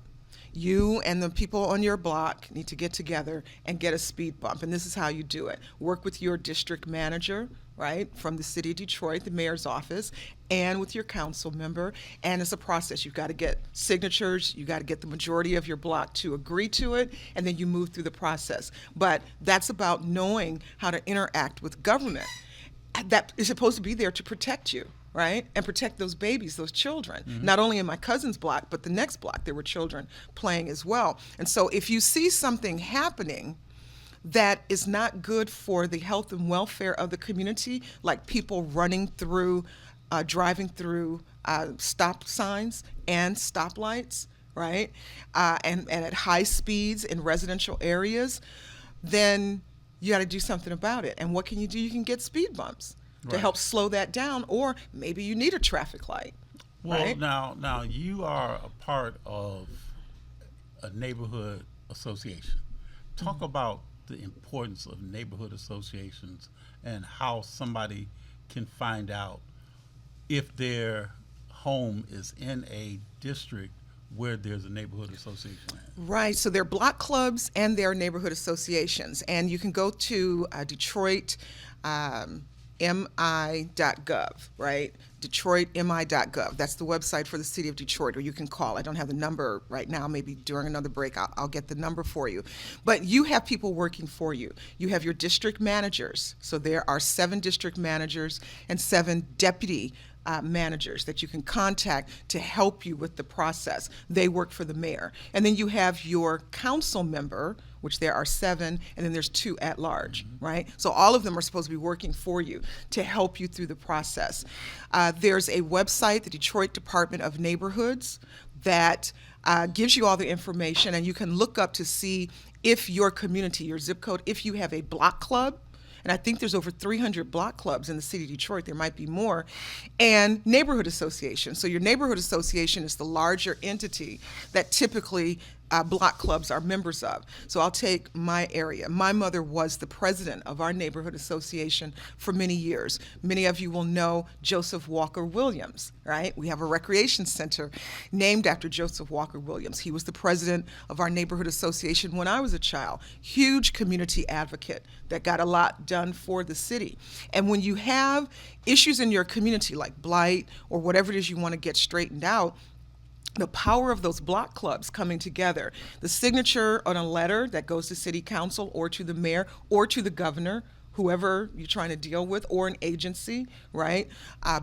You and the people on your block need to get together and get a speed bump. And this is how you do it. Work with your district manager, right, from the city of Detroit, the mayor's office, and with your council member. And it's a process. You've got to get signatures. You've got to get the majority of your block to agree to it, and then you move through the process. But that's about knowing how to interact with government. That is supposed to be there to protect you, right? And protect those babies, those children. Not only in my cousin's block, but the next block, there were children playing as well. And so if you see something happening that is not good for the health and welfare of the community, like people running through, driving through stop signs and stoplights, right? And at high speeds in residential areas, then you got to do something about it. And what can you do? You can get speed bumps to help slow that down, or maybe you need a traffic light. Well, right? now you are a part of a neighborhood association. Talk about the importance of neighborhood associations and how somebody can find out if their home is in a district where there's a neighborhood association. Right, so there are block clubs and there are neighborhood associations, and you can go to Detroit MI.gov, right? DetroitMI.gov. That's the website for the city of Detroit, or you can call. I don't have the number right now. Maybe during another break, I'll get the number for you. But you have people working for you. You have your district managers. So there are 7 district managers and 7 deputy managers that you can contact to help you with the process. They work for the mayor. And then you have your council member, which there are 7, and then there's 2 at large, right? So all of them are supposed to be working for you to help you through the process. There's a website, the Detroit Department of Neighborhoods, that gives you all the information, and you can look up to see if your community, your zip code, if you have a block club. And I think there's over 300 block clubs in the city of Detroit. There might be more. And neighborhood association. So your neighborhood association is the larger entity that typically block clubs are members of. So I'll take my area. My mother was the president of our neighborhood association for many years. Many of you will know Joseph Walker Williams, right? We have a recreation center named after Joseph Walker Williams. He was the president of our neighborhood association when I was a child. Huge community advocate that got a lot done for the city. And when you have issues in your community like blight or whatever it is you want to get straightened out, the power of those block clubs coming together, the signature on a letter that goes to city council or to the mayor or to the governor, whoever you're trying to deal with, or an agency, right?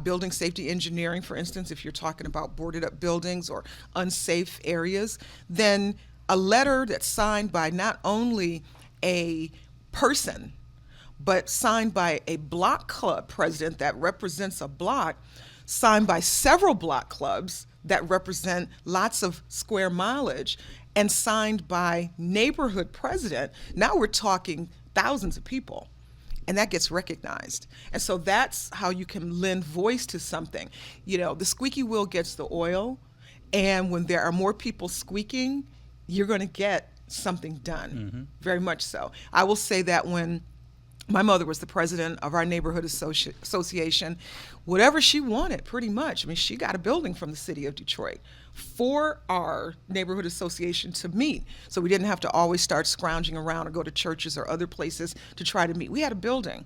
Building safety engineering, for instance, if you're talking about boarded up buildings or unsafe areas, then a letter that's signed by not only a person, but signed by a block club president that represents a block, signed by several block clubs that represent lots of square mileage, and signed by neighborhood president. Now we're talking thousands of people, and that gets recognized. And so that's how you can lend voice to something. You know, the squeaky wheel gets the oil, and when there are more people squeaking, you're going to get something done, very much so. I will say that when my mother was the president of our neighborhood association, whatever she wanted, pretty much. I mean, she got a building from the city of Detroit for our neighborhood association to meet. So we didn't have to always start scrounging around or go to churches or other places to try to meet. We had a building,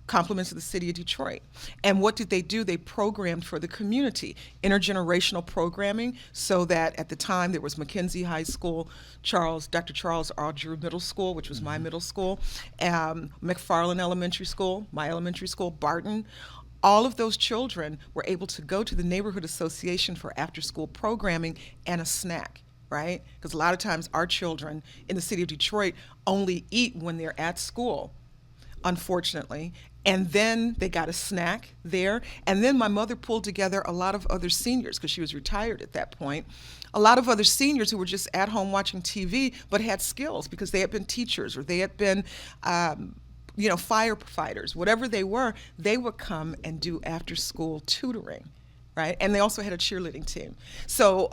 compliments of the city of Detroit. And what did they do? They programmed for the community, intergenerational programming, so that at the time there was Mackenzie High School, Dr. Charles R. Drew Middle School, which was my middle school, McFarland Elementary School, my elementary school, Barton. All of those children were able to go to the neighborhood association for after-school programming and a snack, right? Because a lot of times our children in the city of Detroit only eat when they're at school, unfortunately. And then they got a snack there. And then my mother pulled together a lot of other seniors, because she was retired at that point, a lot of other seniors who were just at home watching TV but had skills because they had been teachers or they had been firefighters, whatever they were. They would come and do after school tutoring, right? And they also had a cheerleading team. So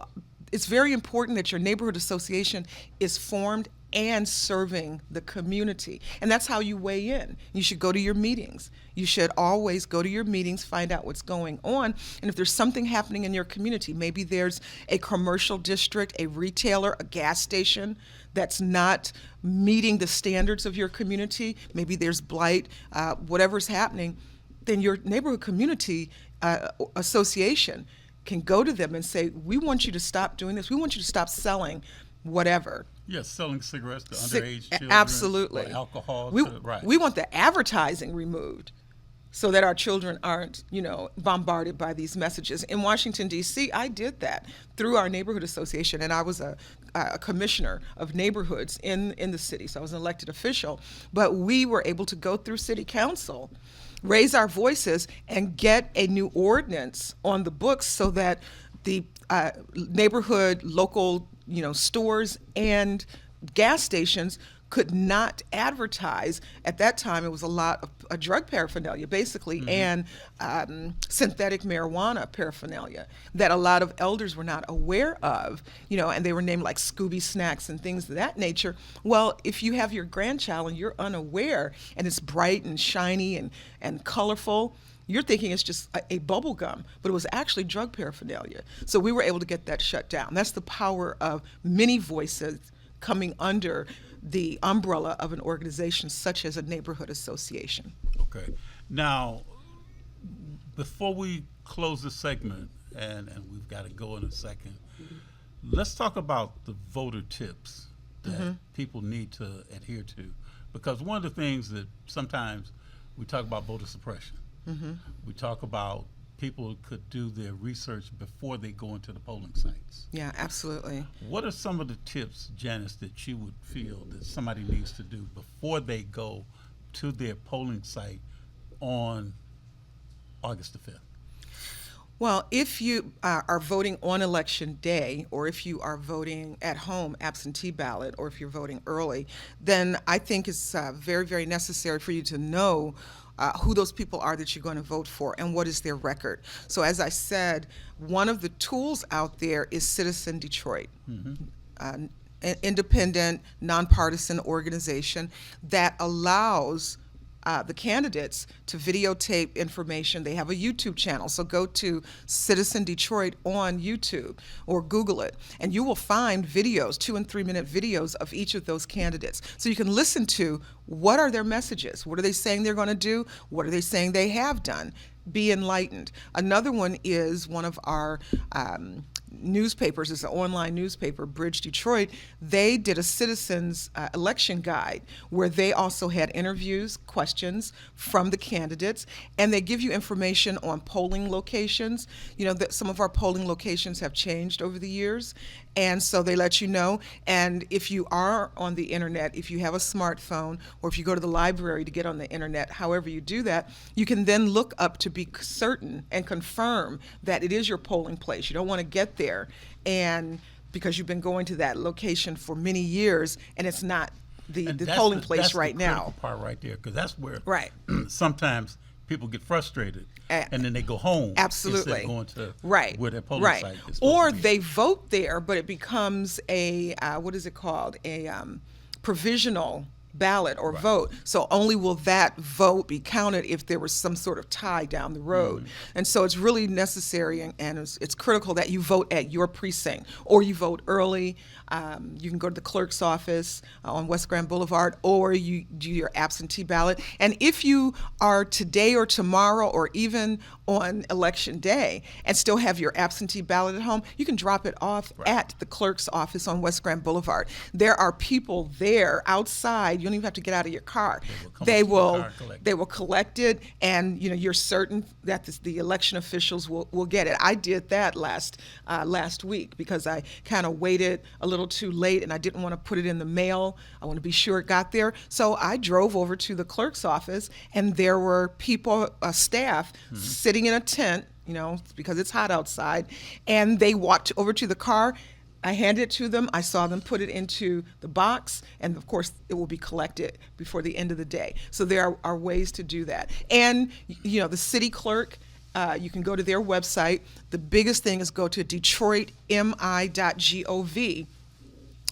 it's very important that your neighborhood association is formed and serving the community. And that's how you weigh in. You should go to your meetings. You should always go to your meetings, find out what's going on. And if there's something happening in your community, maybe there's a commercial district, a retailer, a gas station that's not meeting the standards of your community, maybe there's blight, whatever's happening, then your neighborhood community association can go to them and say, we want you to stop doing this. We want you to stop selling whatever. Yes, selling cigarettes to underage children. Absolutely. Or alcohol. We want the advertising removed so that our children aren't, bombarded by these messages. In Washington, D.C., I did that through our neighborhood association, and I was a commissioner of neighborhoods in the city, so I was an elected official. But we were able to go through city council, raise our voices, and get a new ordinance on the books so that the neighborhood, local stores and gas stations could not advertise. At that time, it was a lot of drug paraphernalia, basically, and synthetic marijuana paraphernalia that a lot of elders were not aware of, and they were named like Scooby Snacks and things of that nature. Well, if you have your grandchild and you're unaware and it's bright and shiny and colorful, you're thinking it's just a bubble gum, but it was actually drug paraphernalia. So we were able to get that shut down. That's the power of many voices coming under the umbrella of an organization such as a neighborhood association. Okay. Now, before we close this segment, and we've got to go in a second, let's talk about the voter tips that people need to adhere to. Because one of the things that sometimes we talk about voter suppression. We talk about people could do their research before they go into the polling sites. Yeah, absolutely. What are some of the tips, Janice, that you would feel that somebody needs to do before they go to their polling site on August the 5th? Well, if you are voting on election day, or if you are voting at home absentee ballot, or if you're voting early, then I think it's very, very necessary for you to know who those people are that you're going to vote for and what is their record. So as I said, one of the tools out there is Citizen Detroit. An independent, nonpartisan organization that allows the candidates to videotape information. They have a YouTube channel, so go to Citizen Detroit on YouTube or Google it, and you will find videos, 2 and 3 minute videos of each of those candidates. So you can listen to what are their messages, what are they saying they're going to do, what are they saying they have done. Be enlightened. Another one is one of our newspapers, is an online newspaper, Bridge Detroit. They did a citizens election guide where they also had interviews, questions from the candidates, and they give you information on polling locations. You know, that some of our polling locations have changed over the years, and so they let you know. And if you are on the internet, if you have a smartphone, or if you go to the library to get on the internet, however you do that, you can then look up to be certain and confirm that it is your polling place. You don't want to get there and because you've been going to that location for many years and it's not the polling place right now. That's the critical part right there, because that's where right. sometimes people get frustrated and then they go home. Absolutely. Instead of going to right. where their polling right. site is. Or they vote there, but it becomes a, what is it called? A provisional ballot or right. vote. So only will that vote be counted if there was some sort of tie down the road. And so it's really necessary and it's critical that you vote at your precinct or you vote early. You can go to the clerk's office on West Grand Boulevard, or you do your absentee ballot. And if you are today or tomorrow or even on election day and still have your absentee ballot at home, you can drop it off right. at the clerk's office on West Grand Boulevard. There are people there outside. You don't even have to get out of your car. They will collect it, and you know you're certain that the election officials will get it. I did that last week because I kind of waited a little too late and I didn't want to put it in the mail. I want to be sure it got there. So I drove over to the clerk's office, and there were people, staff, sitting in a tent, you know, because it's hot outside, and they walked over to the car. I handed it to them. I saw them put it into the box, and of course, it will be collected before the end of the day. So there are ways to do that. And, you know, the city clerk, you can go to their website. The biggest thing is go to DetroitMI.gov.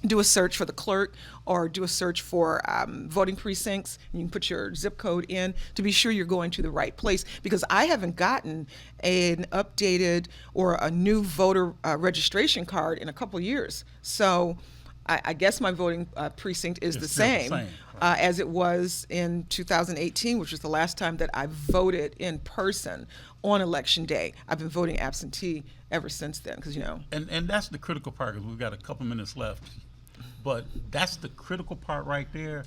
Do a search for the clerk or do a search for voting precincts. You can put your zip code in to be sure you're going to the right place, because I haven't gotten an updated or a new voter registration card in a couple of years. So I guess my voting precinct is the same as it was in 2018, which was the last time that I voted in person on election day. I've been voting absentee ever since then, because, you know. And that's the critical part, because we've got a couple minutes left. But that's the critical part right there,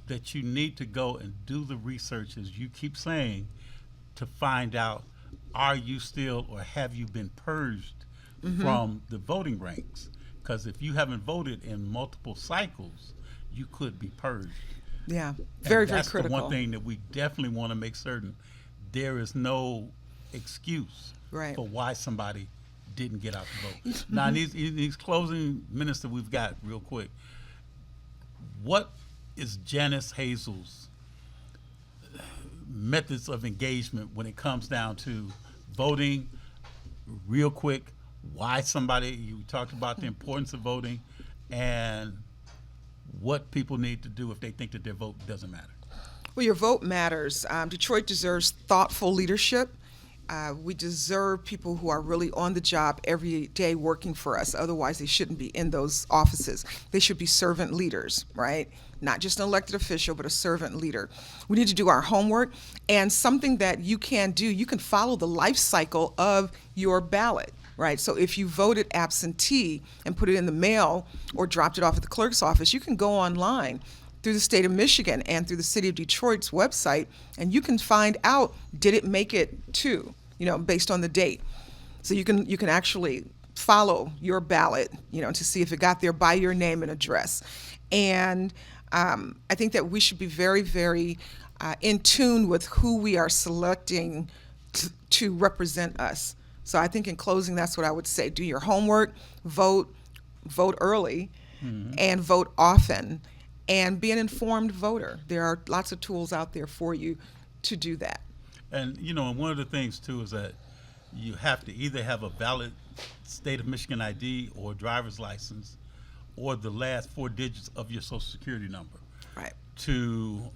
that you need to go and do the research, as you keep saying, to find out, are you still or have you been purged from the voting ranks? Because if you haven't voted in multiple cycles, you could be purged. Yeah, very, very That's critical. the one thing that we definitely want to make certain there is no excuse for why somebody didn't get out the vote. Now, in these closing minutes that we've got, real quick, what is Janice Hazel's methods of engagement when it comes down to voting? Real quick, why somebody, you talked about the importance of voting, and what people need to do if they think that their vote doesn't matter. Well, your vote matters. Detroit deserves thoughtful leadership. We deserve people who are really on the job every day working for us. Otherwise, they shouldn't be in those offices. They should be servant leaders, right? Not just an elected official, but a servant leader. We need to do our homework, and something that you can do, you can follow the life cycle of your ballot, right? So if you voted absentee and put it in the mail or dropped it off at the clerk's office, you can go online through the state of Michigan and through the city of Detroit's website, and you can find out, did it make it to, based on the date. So you can actually follow your ballot, to see if it got there by your name and address. And I think that we should be very, very in tune with who we are selecting to represent us. So I think in closing, that's what I would say. Do your homework, vote early, and vote often, and be an informed voter. There are lots of tools out there for you to do that. And, one of the things, too, is that you have to either have a valid state of Michigan ID or driver's license or the last 4 digits of your Social Security number. Right. And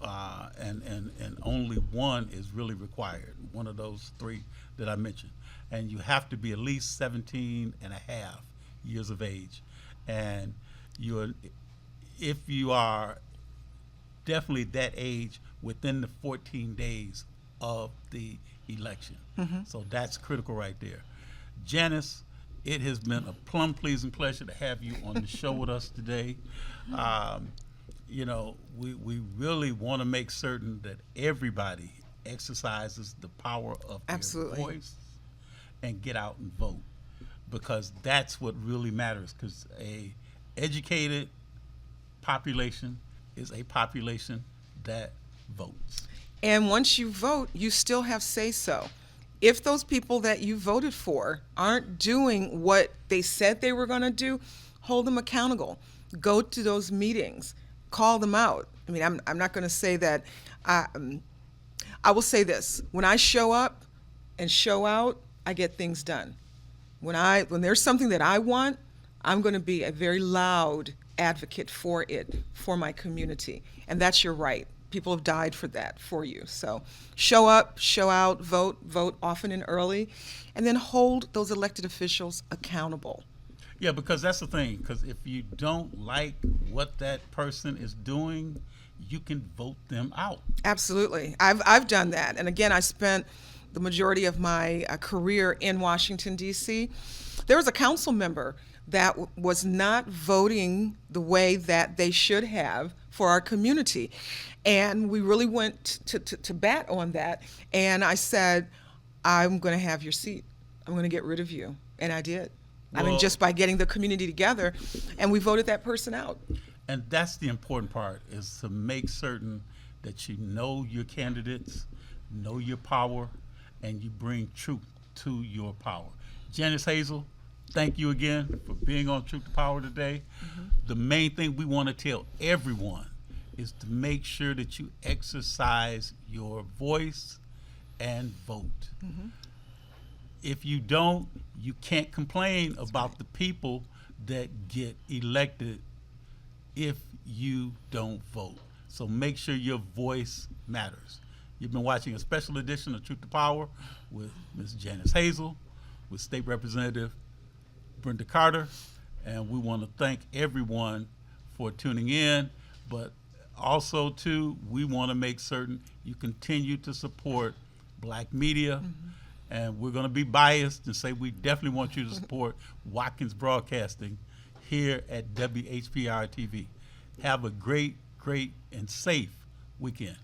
only one is really required, one of those 3 that I mentioned. And you have to be at least 17 and a half years of age. And if you are definitely that age within the 14 days of the election. So that's critical right there. Janice, it has been a plum pleasing pleasure to have you on the show with us today. We really want to make certain that everybody exercises the power of their voice and get out and vote, because that's what really matters, because a educated population is a population that votes. And once you vote, you still have say-so. If those people that you voted for aren't doing what they said they were going to do, hold them accountable. Go to those meetings. Call them out. I mean, I'm not going to say that. I will say this. When I show up and show out, I get things done. When there's something that I want, I'm going to be a very loud advocate for it, for my community. And that's your right. People have died for that, for you. So show up, show out, vote often and early, and then hold those elected officials accountable. Yeah, because that's the thing, because if you don't like what that person is doing, you can vote them out. Absolutely. I've done that. And again, I spent the majority of my career in Washington, D.C. There was a council member that was not voting the way that they should have for our community. And we really went to bat on that. And I said, I'm going to have your seat. I'm going to get rid of you. And I did. Just by getting the community together, and we voted that person out. And that's the important part, is to make certain that you know your candidates, know your power, and you bring truth to your power. Janice Hazel, thank you again for being on Truth to Power today. The main thing we want to tell everyone is to make sure that you exercise your voice and vote. If you don't, you can't complain about the people that get elected if you don't vote. So make sure your voice matters. You've been watching a special edition of Truth to Power with Ms. Janice Hazel, with State Representative Brenda Carter, and we want to thank everyone for tuning in, but also, too, we want to make certain you continue to support Black media, and we're going to be biased and say we definitely want you to support Watkins Broadcasting here at WHPR TV. Have a great, and safe weekend.